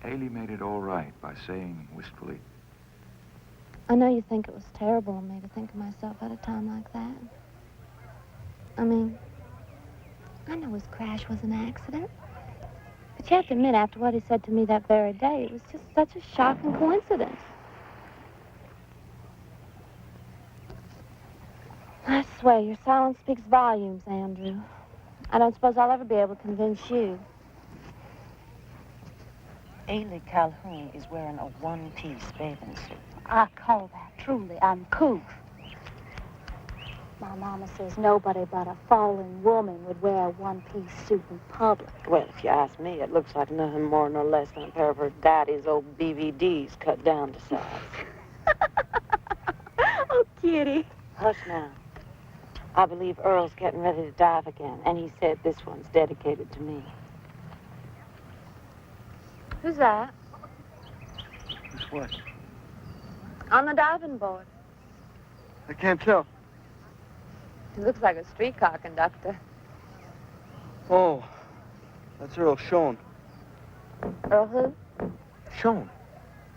Ailey made it all right by saying wistfully, I know you think it was terrible of me to think of myself at a time like that. I mean, I know his crash was an accident. But you have to admit, after what he said to me that very day, it was just such a shocking coincidence. I swear, your silence speaks volumes, Andrew. I don't suppose I'll ever be able to convince you. Ailey Calhoun is wearing a one-piece bathing suit. I call that truly uncouth. My mama says nobody but a fallen woman would wear a one-piece suit in public. Well, if you ask me, it looks like nothing more nor less than a pair of her daddy's old BVDs cut down to size. Oh, Kitty. Hush now. I believe Earl's getting ready to dive again, and he said this one's dedicated to me. Who's that? Who's what? On the diving board. I can't tell. He looks like a streetcar conductor. Oh, that's Earl Schoen. Earl who? Schoen.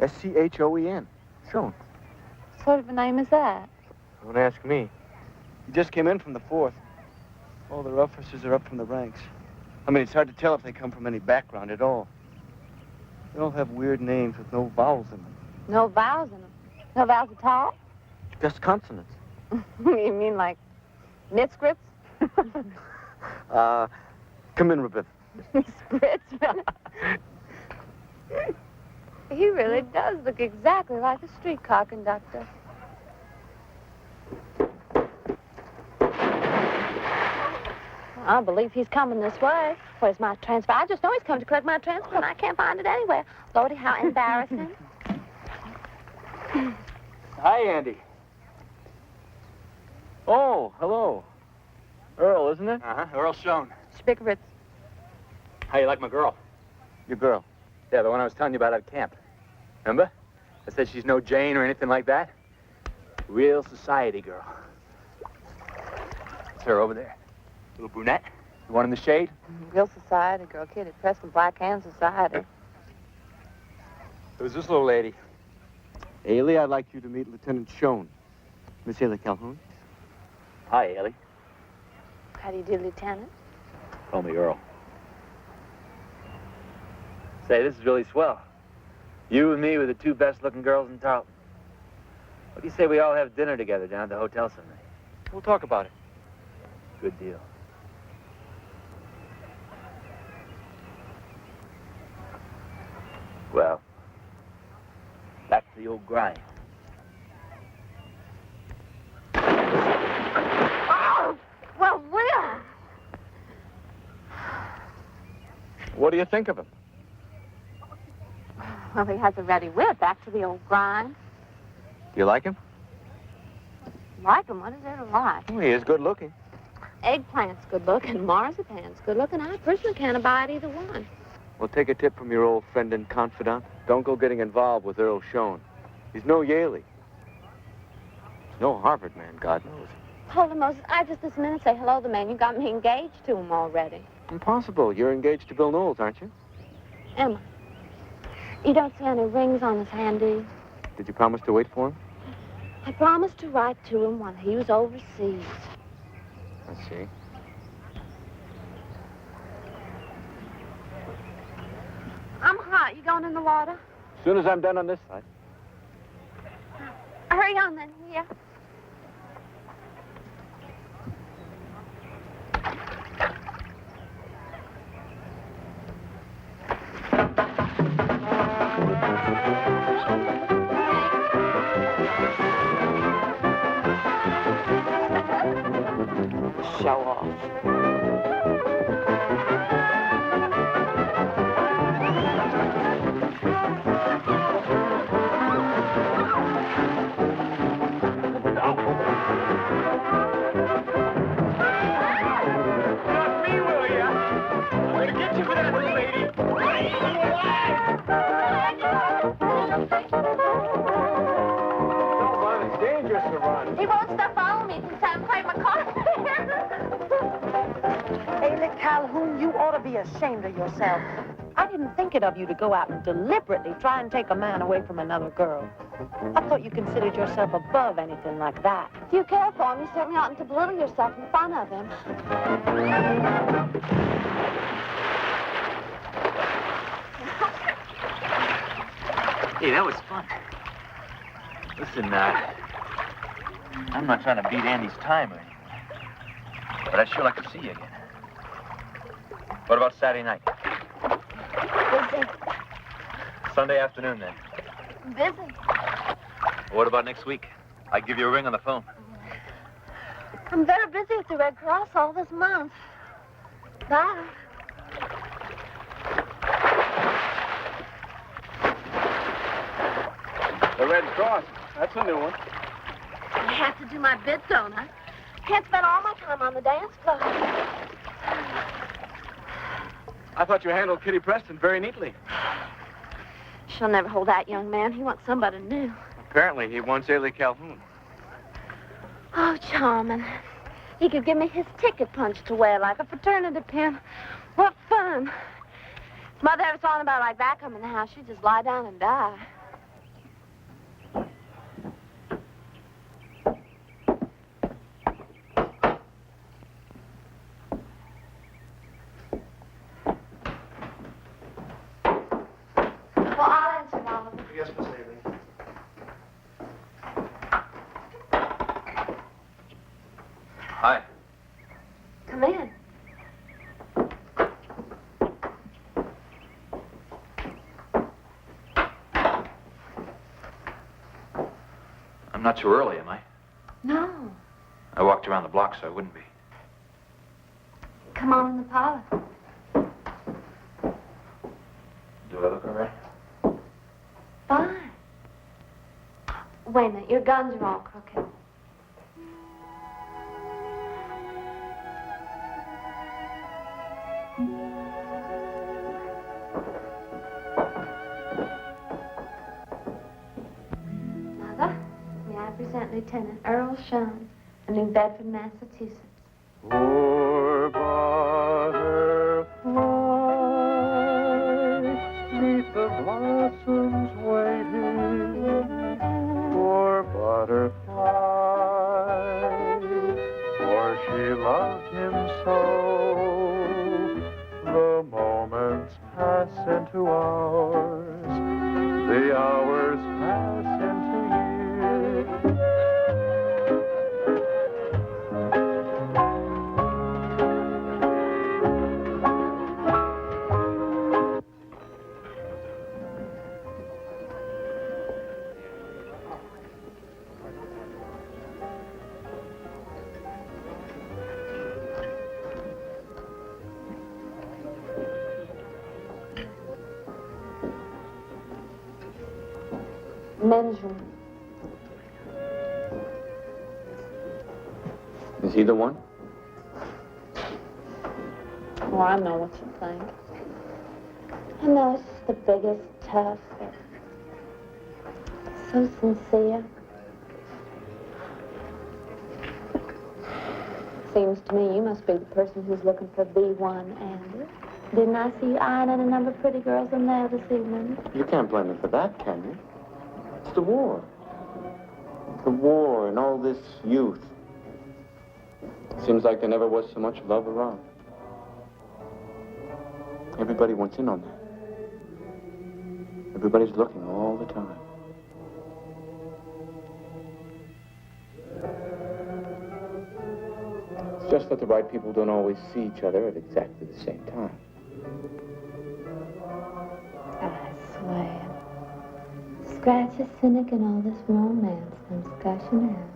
S-C-H-O-E-N. Schoen. What sort of a name is that? Don't ask me. He just came in from the 4th. All the officers are up from the ranks. I mean, it's hard to tell if they come from any background at all. They all have weird names with no vowels in them. No vowels in them. No vowels at all? Just consonants. You mean like mid-scripts? Come in, Rebecca. Spritzman. He really does look exactly like a streetcar conductor. I believe he's coming this way. Where's my transfer? I just know he's coming to collect my transfer, and I can't find it anywhere. Lordy, how embarrassing. Hi, Andy. Oh, hello. Earl, isn't it? Uh-huh, Earl Schoen. Spickeritz. How you like my girl? Your girl. Yeah, the one I was telling you about at camp. Remember? I said she's no Jane or anything like that. Real society girl. It's her over there. Little brunette. The one in the shade. Real society girl, kid at Preston Black Hand Society. Who's this little lady? Ailey, I'd like you to meet Lieutenant Schoen. Miss Ailey Calhoun. Hi, Ailey. How do you do, Lieutenant? Call me Earl. Say, this is really swell. You and me were the two best-looking girls in Tarleton. What do you say we all have dinner together down at the hotel someday? We'll talk about it. Good deal. Well, back to the old grind. Oh! Well, Will! What do you think of him? Well, he has a ready wit. Back to the old grind. Do you like him? Like him? What is there to like? Oh, he is good looking. Eggplant's good looking. Marzipan's good looking. I personally can't abide either one. Well, take a tip from your old friend and confidant. Don't go getting involved with Earl Schoen. He's no Yaley. He's no Harvard man, God knows. Hold on, Moses. I just this minute say hello to the man. You got me engaged to him already. Impossible. You're engaged to Bill Knowles, aren't you? Am I? You don't see any rings on his hand, do you? Did you promise to wait for him? I promised to write to him when he was overseas. I see. I'm hot. You going in the water? As soon as I'm done on this side. Hurry on then. Yeah. Show off. Not me, will ya? I'm gonna get you for that, little lady. It's dangerous to run. He won't stop following me since I played my car. ought to be ashamed of yourself. I didn't think it of you to go out and deliberately try and take a man away from another girl. I thought you considered yourself above anything like that. If you care for him, you certainly oughtn't to belittle yourself in front of him. Hey, that was fun. Listen, I'm not trying to beat Andy's time or anything, but I'd sure like to see you again. What about Saturday night? Busy. Sunday afternoon, then. Busy. What about next week? I'd give you a ring on the phone. I'm very busy at the Red Cross all this month. Bye. The Red Cross. That's a new one. I have to do my bit, don't I? Can't spend all my time on the dance floor. I thought you handled Kitty Preston very neatly. She'll never hold that young man. He wants somebody new. Apparently, he wants Ailey Calhoun. Oh, charming. He could give me his ticket punch to wear like a fraternity pin. What fun. If Mother ever saw anybody like that come in the house, she'd just lie down and die. Well, I'll answer, Oliver. Yes, Miss Haley. Hi. Come in. I'm not too early, am I? No. I walked around the block so I wouldn't be. Come on in the parlor. Do I look all right? Fine. Wait a minute. Your guns are all crooked. Mother, may I present Lieutenant Earl Shum of New Bedford, Massachusetts. Poor butterfly, neath the blossoms waiting. Poor butterfly, for she loved him so. The moments pass into hours, the hours pass into years. Men's room. Is he the one? Oh, I know what you think. I know it's just the biggest, tough, so sincere. Seems to me you must be the person who's looking for the one, Andy. Didn't I see you eyeing at a number of pretty girls in there this evening? You can't blame me for that, can you? It's the war. The war and all this youth. Seems like there never was so much love around. Everybody wants in on that. Everybody's looking all the time. It's just that the right people don't always see each other at exactly the same time. I swear. Scratch a cynic and all this romance comes gushing out.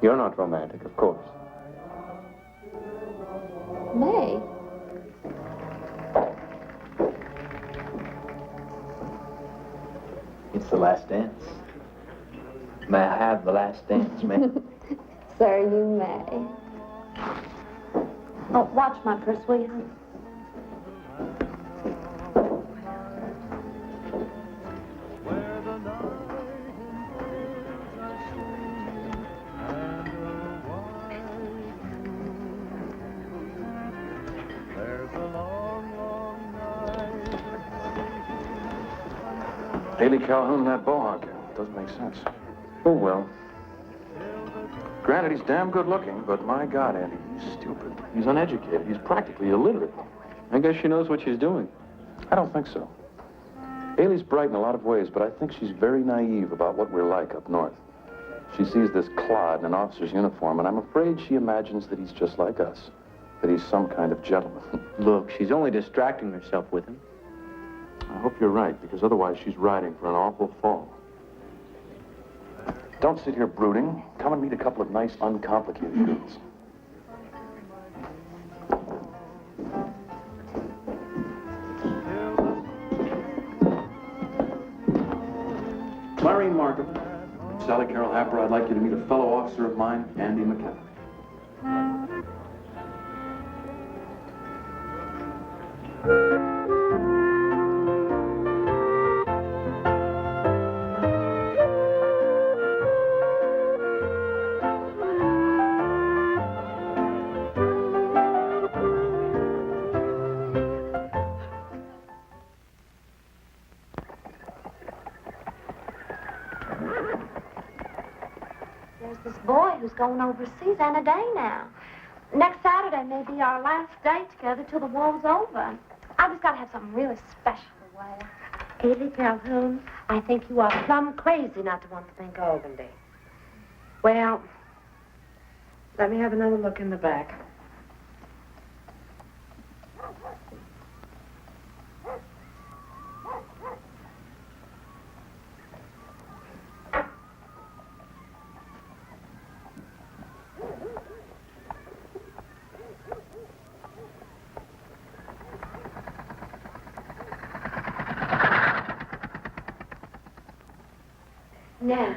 You're not romantic, of course. May. It's the last dance. May I have the last dance, ma'am? Sir, you may. Oh, watch my purse, will you? There's a long Haley Calhoun and that Bohawk. Doesn't make sense. Oh, well. Granted, he's damn good looking, but my God, Andy, he's stupid. He's uneducated. He's practically illiterate. I guess she knows what she's doing. I don't think so. Haley's bright in a lot of ways, but I think she's very naive about what we're like up north. She sees this clod in an officer's uniform, and I'm afraid she imagines that he's just like us, that he's some kind of gentleman. Look, she's only distracting herself with him. I hope you're right, because otherwise she's riding for an awful fall. Don't sit here brooding. Come and meet a couple of nice, uncomplicated girls. Clarine Markham, Sally Carroll Happer, I'd like you to meet a fellow officer of mine, Andy McKenna. There's this boy who's going overseas any day now. Next Saturday may be our last day together till the war's over. I just gotta have something really special to wear. Haley Calhoun, I think you are plumb crazy not to want to think of Organdy. Well, let me have another look in the back. Now,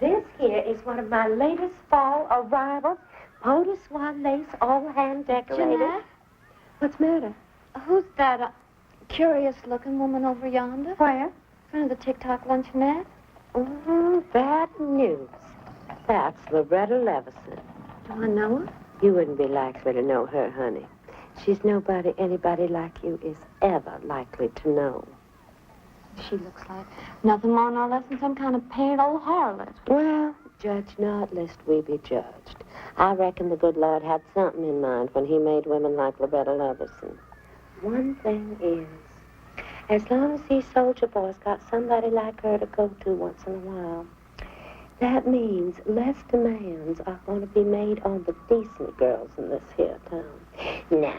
this here is one of my latest fall arrivals. Poda swan lace, all hand decorated. Jeanette? What's the matter? Who's that curious-looking woman over yonder? Where? In front of the TikTok luncheonette. Bad news. That's Loretta Levison. Do I know her? You wouldn't be likely to know her, honey. She's nobody anybody like you is ever likely to know. She looks like nothing more nor less than some kind of painted old harlot. Well, judge not, lest we be judged. I reckon the good Lord had something in mind when he made women like Loretta Levison. One thing is, as long as these soldier boys got somebody like her to go to once in a while, that means less demands are going to be made on the decent girls in this here town. Now,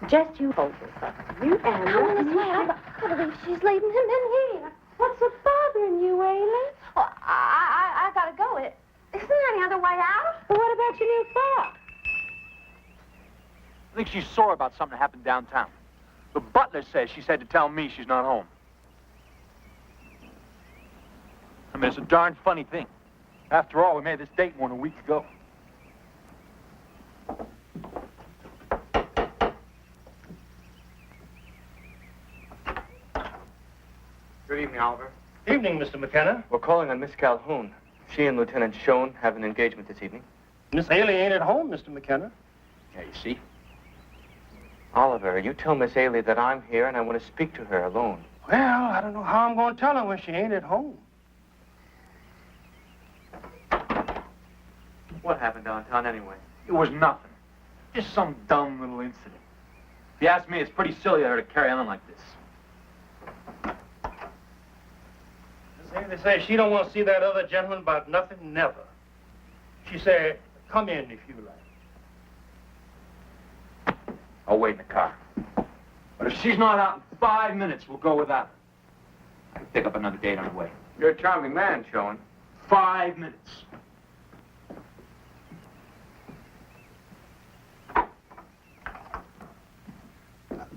just you hold this up. You and I want to say, I believe she's leaving him in here. What's so bothering you, Ailey? Well, I gotta go. Isn't there any other way out? Well, what about your new frock? I think she's sore about something that happened downtown. The butler says she said to tell me she's not home. I mean, it's a darn funny thing. After all, we made this date more than a week ago. Good evening, Oliver. Evening, Mr. McKenna. We're calling on Miss Calhoun. She and Lieutenant Schoen have an engagement this evening. Miss Haley ain't at home, Mr. McKenna. Yeah, you see? Oliver, you tell Miss Haley that I'm here and I want to speak to her alone. Well, I don't know how I'm going to tell her when she ain't at home. What happened downtown anyway? It was nothing. Just some dumb little incident. If you ask me, it's pretty silly of her to carry on like this. Miss Haley says she don't want to see that other gentleman about nothing, never. She said, come in if you like. I'll wait in the car. But if she's not out in 5 minutes, we'll go without her. I can pick up another date on the way. You're a charming man, Schoen. 5 minutes.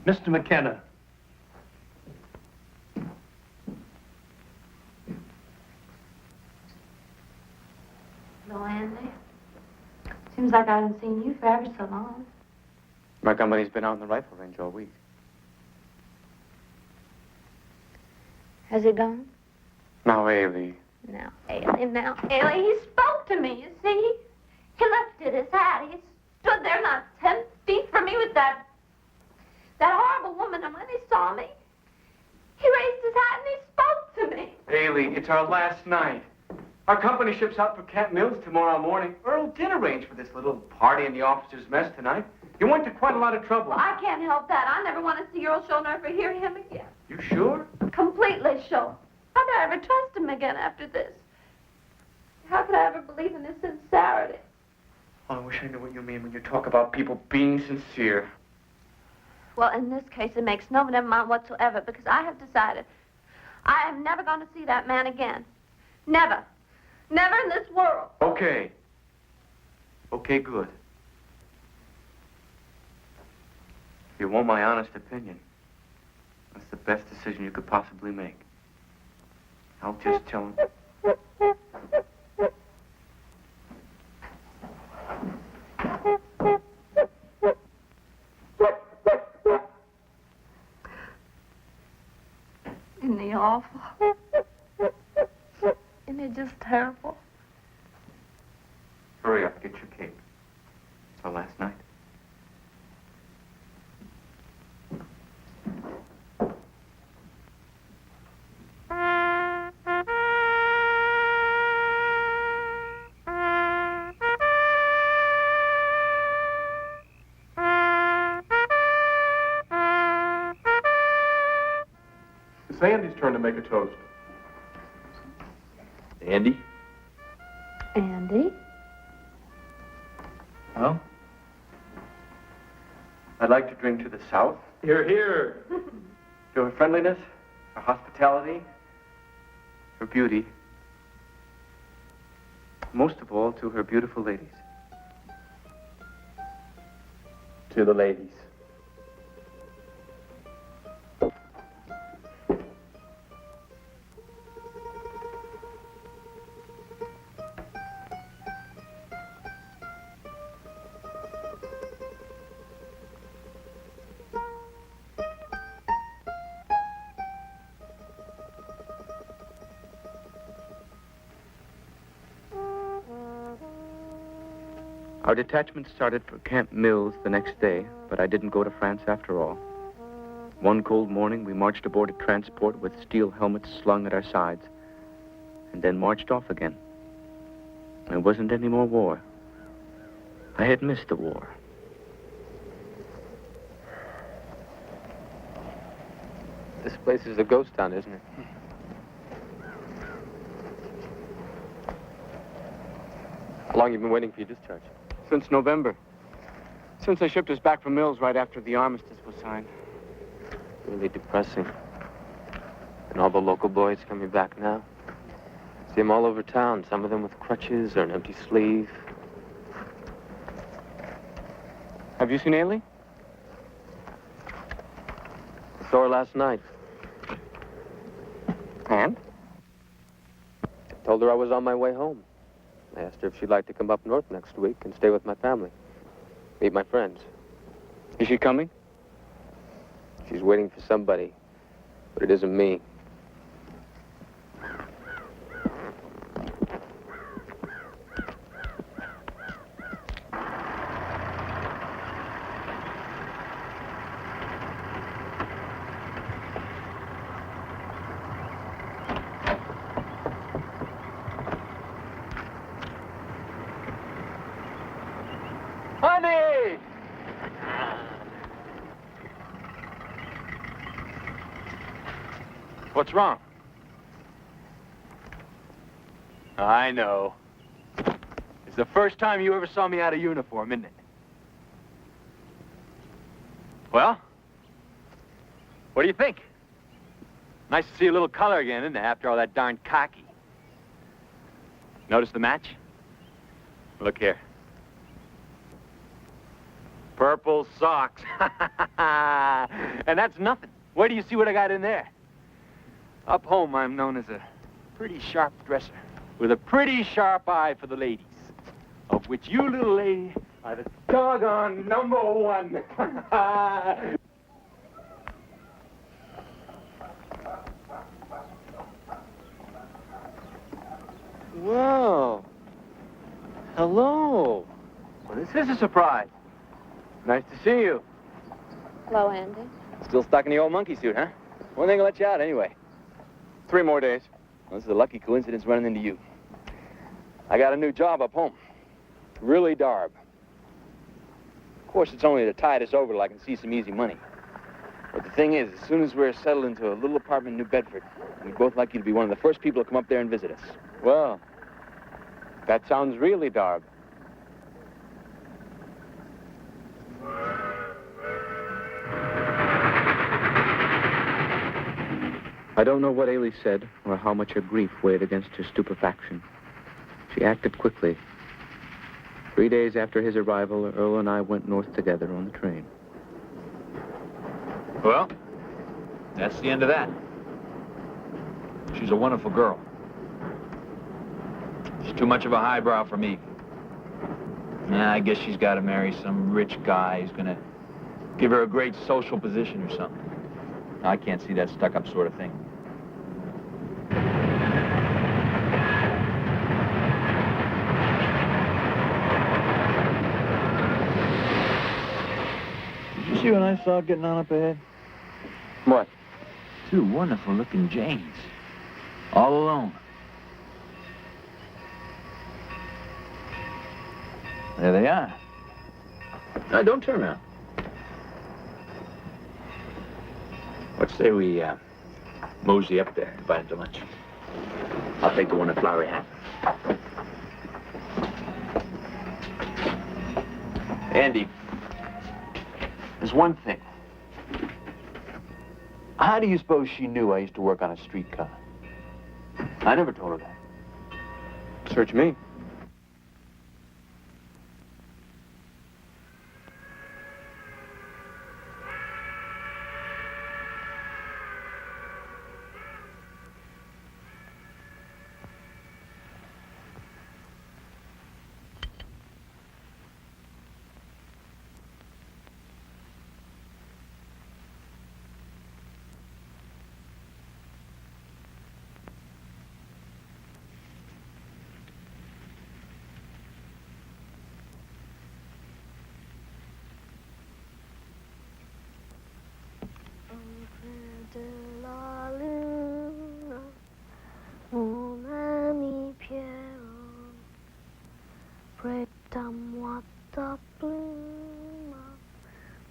Mr. McKenna. Hello, Andy. Seems like I haven't seen you for ever so long. My company's been out in the rifle range all week. Has he gone? Now, Haley. Now, Ailey, he spoke to me, you see? He lifted his hat. He stood there not 10 feet from me with that horrible woman, and when he saw me, he raised his hat and he spoke to me. Haley, it's our last night. Our company ships out for Camp Mills tomorrow morning. Earl did arrange for this little party in the officers' mess tonight. He went to quite a lot of trouble. Well, I can't help that. I never want to see your old show, never hear him again. You sure? Completely sure. How could I ever trust him again after this? How could I ever believe in his sincerity? Oh, I wish I knew what you mean when you talk about people being sincere. Well, in this case, it makes no mind whatsoever, because I have decided I am never going to see that man again. Never. Never in this world. Okay. Okay, good. If you want my honest opinion, that's the best decision you could possibly make. I'll just tell him. Isn't he awful? Isn't it just terrible? Hurry up, get your cape. It's our last night. It's Andy's turn to make a toast. Andy? Andy? Well, I'd like to drink to the South. Here, here. To her friendliness, her hospitality, her beauty. Most of all, to her beautiful ladies. To the ladies. Our detachment started for Camp Mills the next day, but I didn't go to France after all. One cold morning, we marched aboard a transport with steel helmets slung at our sides, and then marched off again. There wasn't any more war. I had missed the war. This place is a ghost town, isn't it? How long have you been waiting for your discharge? Since November. Since they shipped us back from Mills right after the armistice was signed. Really depressing. And all the local boys coming back now. See them all over town, some of them with crutches or an empty sleeve. Have you seen Ailey? I saw her last night. And? I told her I was on my way home. I asked her if she'd like to come up north next week and stay with my family. Meet my friends. Is she coming? She's waiting for somebody, but it isn't me. Honey! What's wrong? I know. It's the first time you ever saw me out of uniform, isn't it? Well? What do you think? Nice to see a little color again, isn't it, after all that darn khaki? Notice the match? Look here. Purple socks. And that's nothing. Where do you see what I got in there? Up home, I'm known as a pretty sharp dresser with a pretty sharp eye for the ladies, of which you little lady are the doggone number one. Whoa. Hello. Well, this is a surprise. Nice to see you. Hello, Andy. Still stuck in the old monkey suit, huh? When are they gonna let you out anyway? 3 more days. This is a lucky coincidence running into you. I got a new job up home. Really darb. Of course, it's only to tide us over till I can see some easy money. But the thing is, as soon as we're settled into a little apartment in New Bedford, we'd both like you to be one of the first people to come up there and visit us. Well, that sounds really darb. I don't know what Ailey said or how much her grief weighed against her stupefaction. She acted quickly. 3 days after his arrival, Earl and I went north together on the train. Well, that's the end of that. She's a wonderful girl. She's too much of a highbrow for me. Yeah, I guess she's got to marry some rich guy who's going to give her a great social position or something. I can't see that stuck-up sort of thing. Did you see what I saw getting on up ahead? What? Two wonderful-looking Janes. All alone. There they are. Now, don't turn around. What say we mosey up there, invite him to lunch? I'll take the one in flowery hat. Andy, there's one thing. How do you suppose she knew I used to work on a streetcar? I never told her that. Search me. de la luna, mon ami Pierrot, prête-à-moi ta plume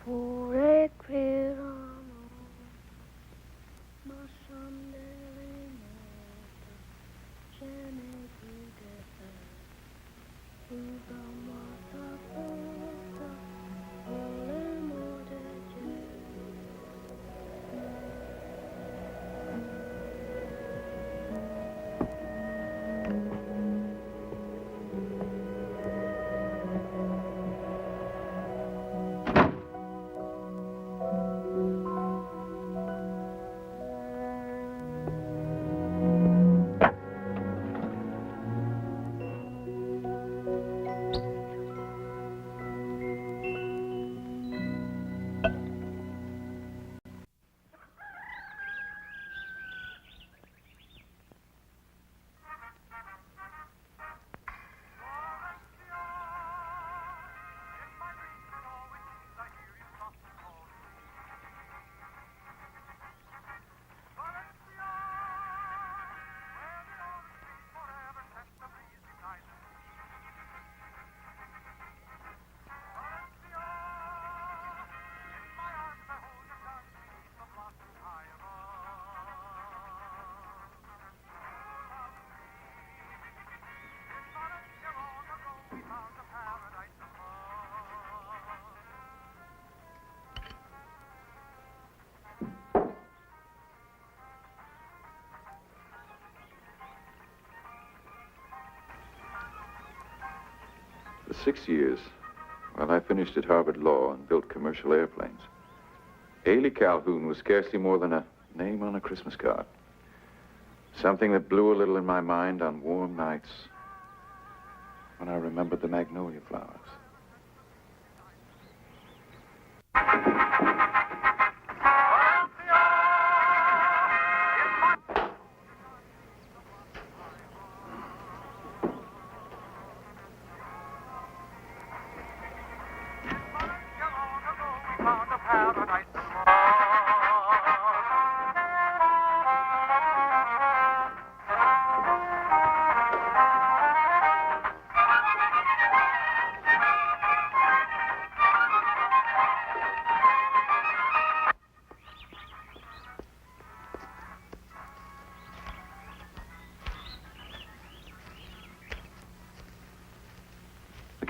pour écrire un mot. Ma chandelle est morte, je n'ai plus de feu. Ouvre-moi ta porte pour le mot de Dieu. For 6 years, while I finished at Harvard Law and built commercial airplanes, Ailey Calhoun was scarcely more than a name on a Christmas card. Something that blew a little in my mind on warm nights when I remembered the magnolia flowers.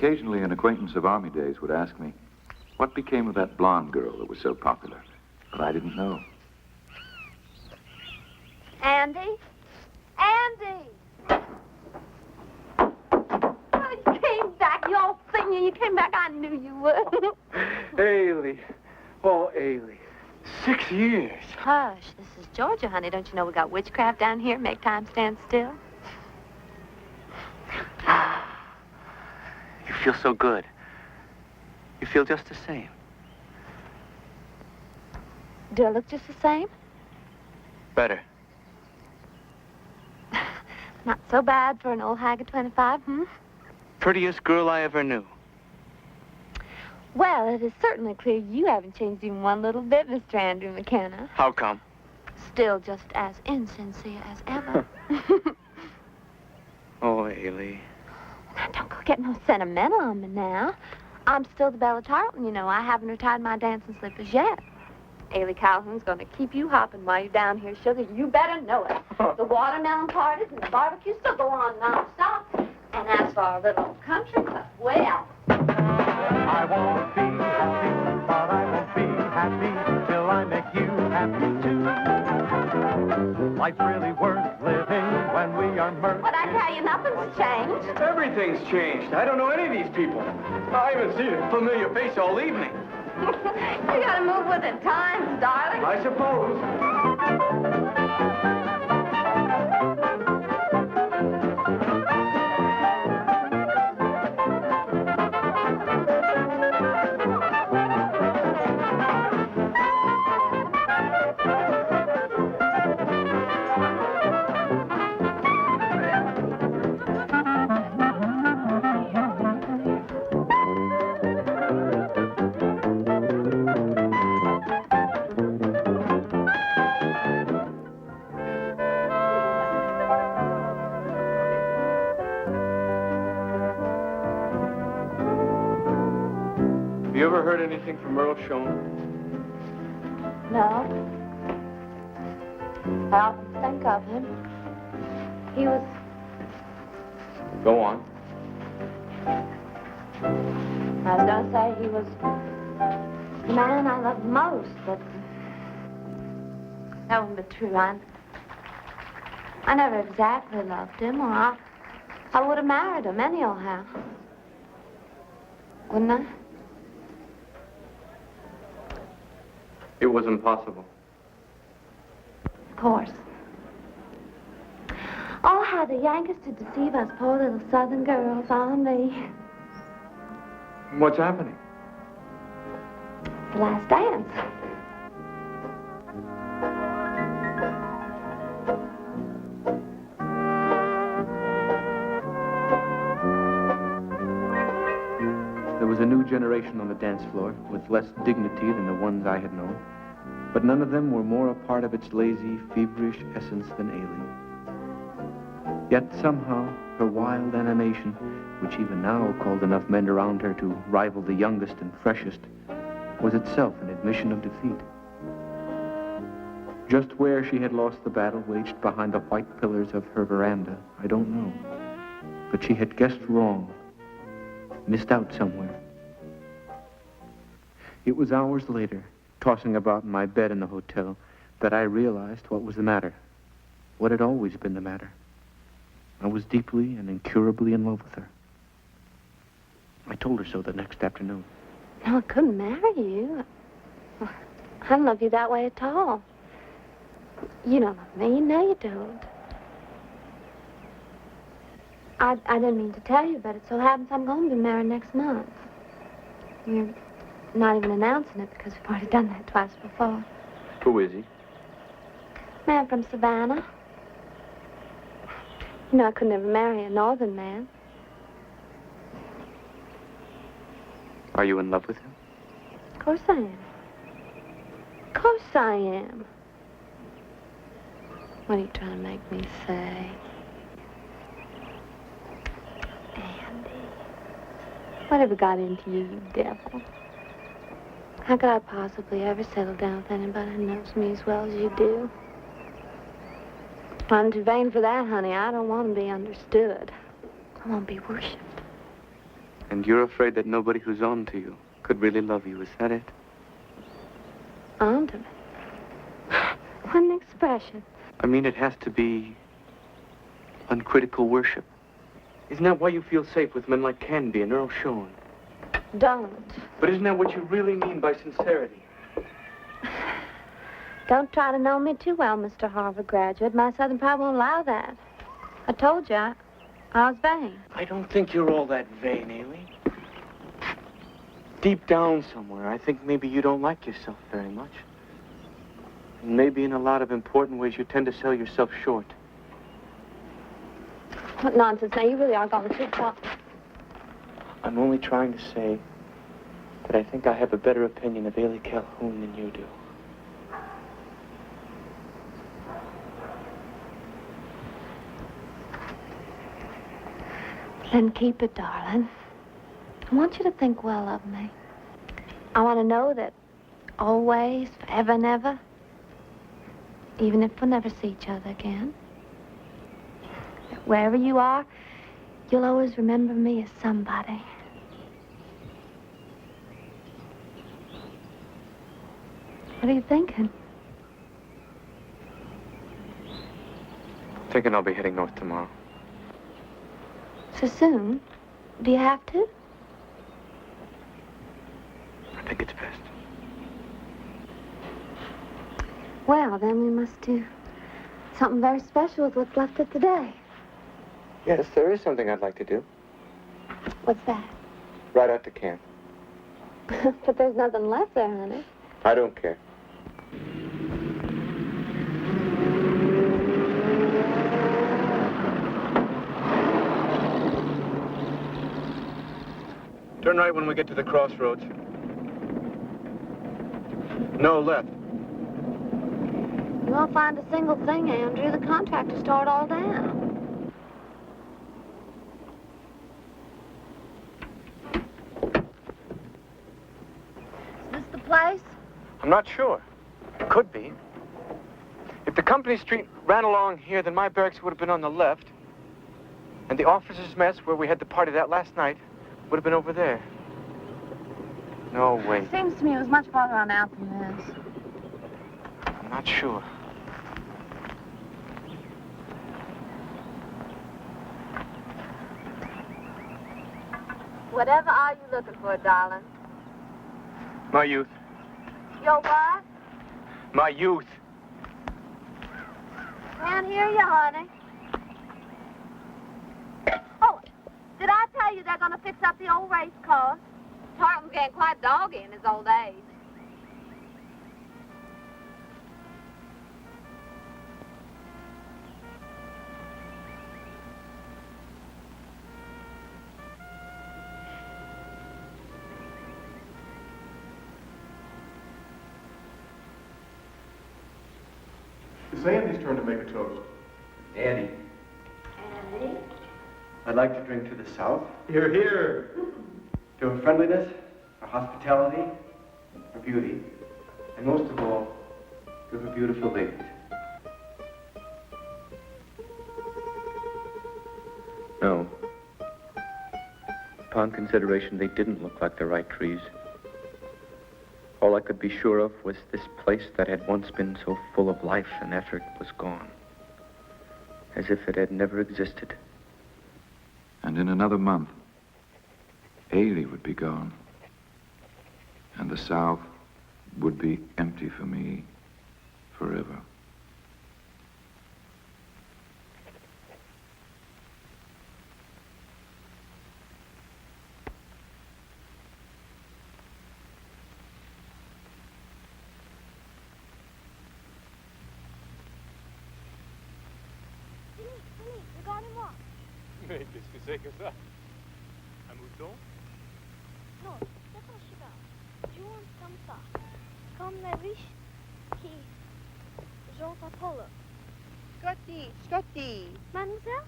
Occasionally, an acquaintance of Army days would ask me, what became of that blonde girl that was so popular? But I didn't know. Andy? Andy! Oh, you came back, you old thing. You came back. I knew you would. Ailey. Oh, Ailey. 6 years. Hush, this is Georgia, honey. Don't you know we got witchcraft down here? Make time stand still. You feel so good. You feel just the same. Do I look just the same? Better. Not so bad for an old hag of 25, Prettiest girl I ever knew. Well, it is certainly clear you haven't changed even one little bit, Mr. Andrew McKenna. How come? Still just as insincere as ever. Oh, Ailey. Now, don't go getting all sentimental on me now. I'm still the Bella Tarleton, you know. I haven't retired my dancing slippers yet. Ailey Calhoun's going to keep you hopping while you're down here, sugar. You better know it. The watermelon parties and the barbecue still go on non-stop. And as for our little country club, well... I won't be happy, but I won't be happy till I make you happy too. Life's really worth living when we are merged. But I tell you, nothing's changed. Everything's changed. I don't know any of these people. I haven't seen a familiar face all evening. You gotta move with the times, darling. I suppose. You ever heard anything from Earl Schoen? No. I often think of him. He was... Go on. I was going to say he was the man I loved most, but that wouldn't be true. I never exactly loved him, or I would have married him anyhow. Wouldn't I? It was impossible. Of course. Oh, how the Yankees did deceive us poor little Southern girls, on me. What's happening? The last dance. There was a new generation on the dance floor with less dignity than the ones I had known, but none of them were more a part of its lazy, feverish essence than Ailey. Yet somehow, her wild animation, which even now called enough men around her to rival the youngest and freshest, was itself an admission of defeat. Just where she had lost the battle waged behind the white pillars of her veranda, I don't know. But she had guessed wrong, missed out somewhere. It was hours later, tossing about in my bed in the hotel, that I realized what was the matter, what had always been the matter. I was deeply and incurably in love with her. I told her so the next afternoon. No, I couldn't marry you. I don't love you that way at all. You don't love me. You know you don't. I didn't mean to tell you, but it so happens I'm going to be married next month. We're not even announcing it because we've already done that twice before. Who is he? Man from Savannah. You know, I could never marry a northern man. Are you in love with him? Of course I am. Of course I am. What are you trying to make me say? Andy, whatever got into you, you devil? How could I possibly ever settle down with anybody who knows me as well as you do? I'm too vain for that, honey. I don't want to be understood. I want to be worshipped. And you're afraid that nobody who's on to you could really love you, is that it? On to me? What an expression. I mean, it has to be uncritical worship. Isn't that why you feel safe with men like Canby and Earl Schoen? Don't. But isn't that what you really mean by sincerity? Don't try to know me too well, Mr. Harvard graduate. My Southern pride won't allow that. I told you, I was vain. I don't think you're all that vain, Ailey. Deep down somewhere, I think maybe you don't like yourself very much. And maybe in a lot of important ways you tend to sell yourself short. What nonsense. Now, you really are going too far. I'm only trying to say that I think I have a better opinion of Ailey Calhoun than you do. Then keep it, darling. I want you to think well of me. I want to know that always, forever and ever, even if we'll never see each other again, that wherever you are, you'll always remember me as somebody. What are you thinking? Thinking I'll be heading north tomorrow. So soon? Do you have to? I think it's best. Well, then we must do something very special with what's left of today. Yes, there is something I'd like to do. What's that? Right out to camp. But there's nothing left there, honey. I don't care. Turn right when we get to the crossroads. No, left. You won't find a single thing, Andrew. The contractors tore it all down. Is this the place? I'm not sure. It could be. If the company street ran along here, then my barracks would have been on the left. And the officers' mess, where we had the party that last night, would have been over there. No, wait. Seems to me it was much farther on out than this. I'm not sure. Whatever are you looking for, darling? My youth. Your what? My youth. Can't hear you, honey. Oh, did I tell you they're going to fix up the old race course? Tarleton's getting quite doggy in his old age. It's Andy's turn to make a toast. Andy. Andy? I'd like to drink to the South. Here, here. To her friendliness, her hospitality, her beauty, and most of all, to her beautiful ladies. No. Upon consideration, they didn't look like the right trees. All I could be sure of was this place that had once been so full of life and effort was gone. As if it had never existed. And in another month, Ailey would be gone. And the South would be empty for me forever. Regardez-moi. Mais qu'est-ce que c'est que ça? Un mouton? Non, c'est un cheval. Je monte comme ça. Comme les riches qui jouent à polo. Scotty. Mademoiselle?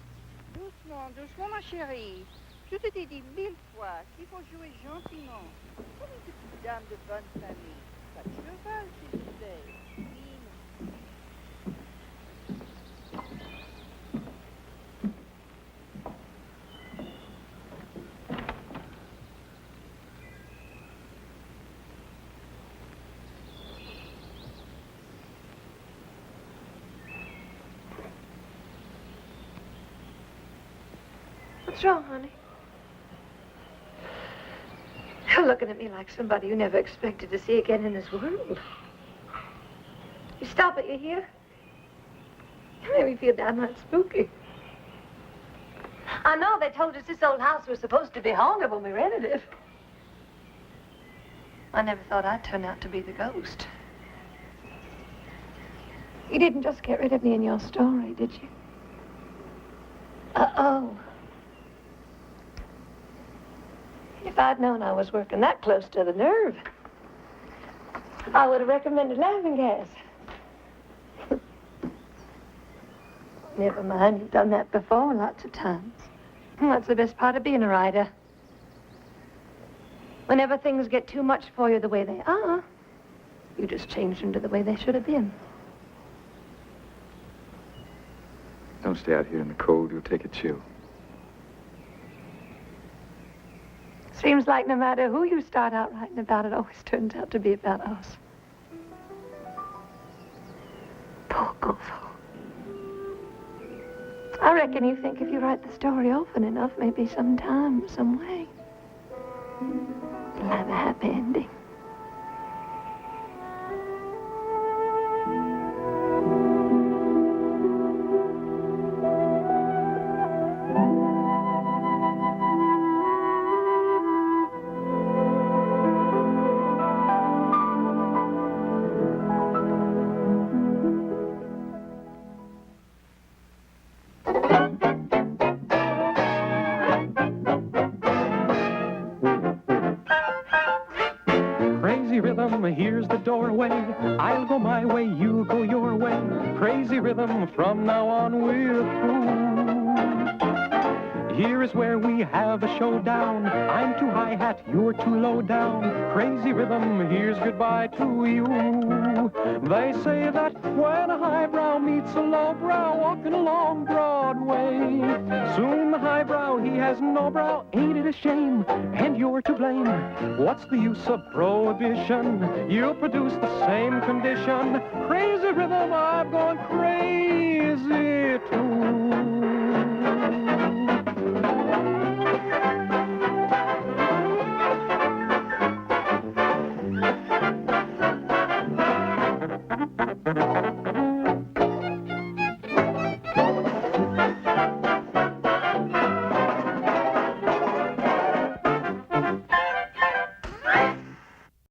Doucement, doucement, ma chérie. Je te t'ai dit 1000 fois qu'il faut jouer gentiment. Comme une petite dame de bonne famille. Pas de cheval, s'il te plaît. Oui, non. What's wrong, honey? You're looking at me like somebody you never expected to see again in this world. You stop it, you hear? You made me feel downright spooky. I know they told us this old house was supposed to be haunted when we rented it. I never thought I'd turn out to be the ghost. You didn't just get rid of me in your story, did you? Uh-oh. If I'd known I was working that close to the nerve, I would have recommended laughing gas. Never mind, you've done that before lots of times. That's the best part of being a writer. Whenever things get too much for you the way they are, you just change them to the way they should have been. Don't stay out here in the cold. You'll take a chill. Seems like no matter who you start out writing about, it always turns out to be about us. Poor Gopher. I reckon you think if you write the story often enough, maybe sometime, some way, it'll have a happy ending. Here's the doorway. I'll go my way, you'll go your way. Crazy rhythm, from now on we're through. Here is where we have a showdown. I'm too hi-hat, you're too low down. Crazy rhythm, here's goodbye to you. They say that when a highbrow meets a lowbrow walking along Broadway, soon the highbrow, he has no brow. Ain't it a shame? And you're to blame. What's the use of prohibition? You'll produce the same condition. Crazy rhythm, I've gone crazy.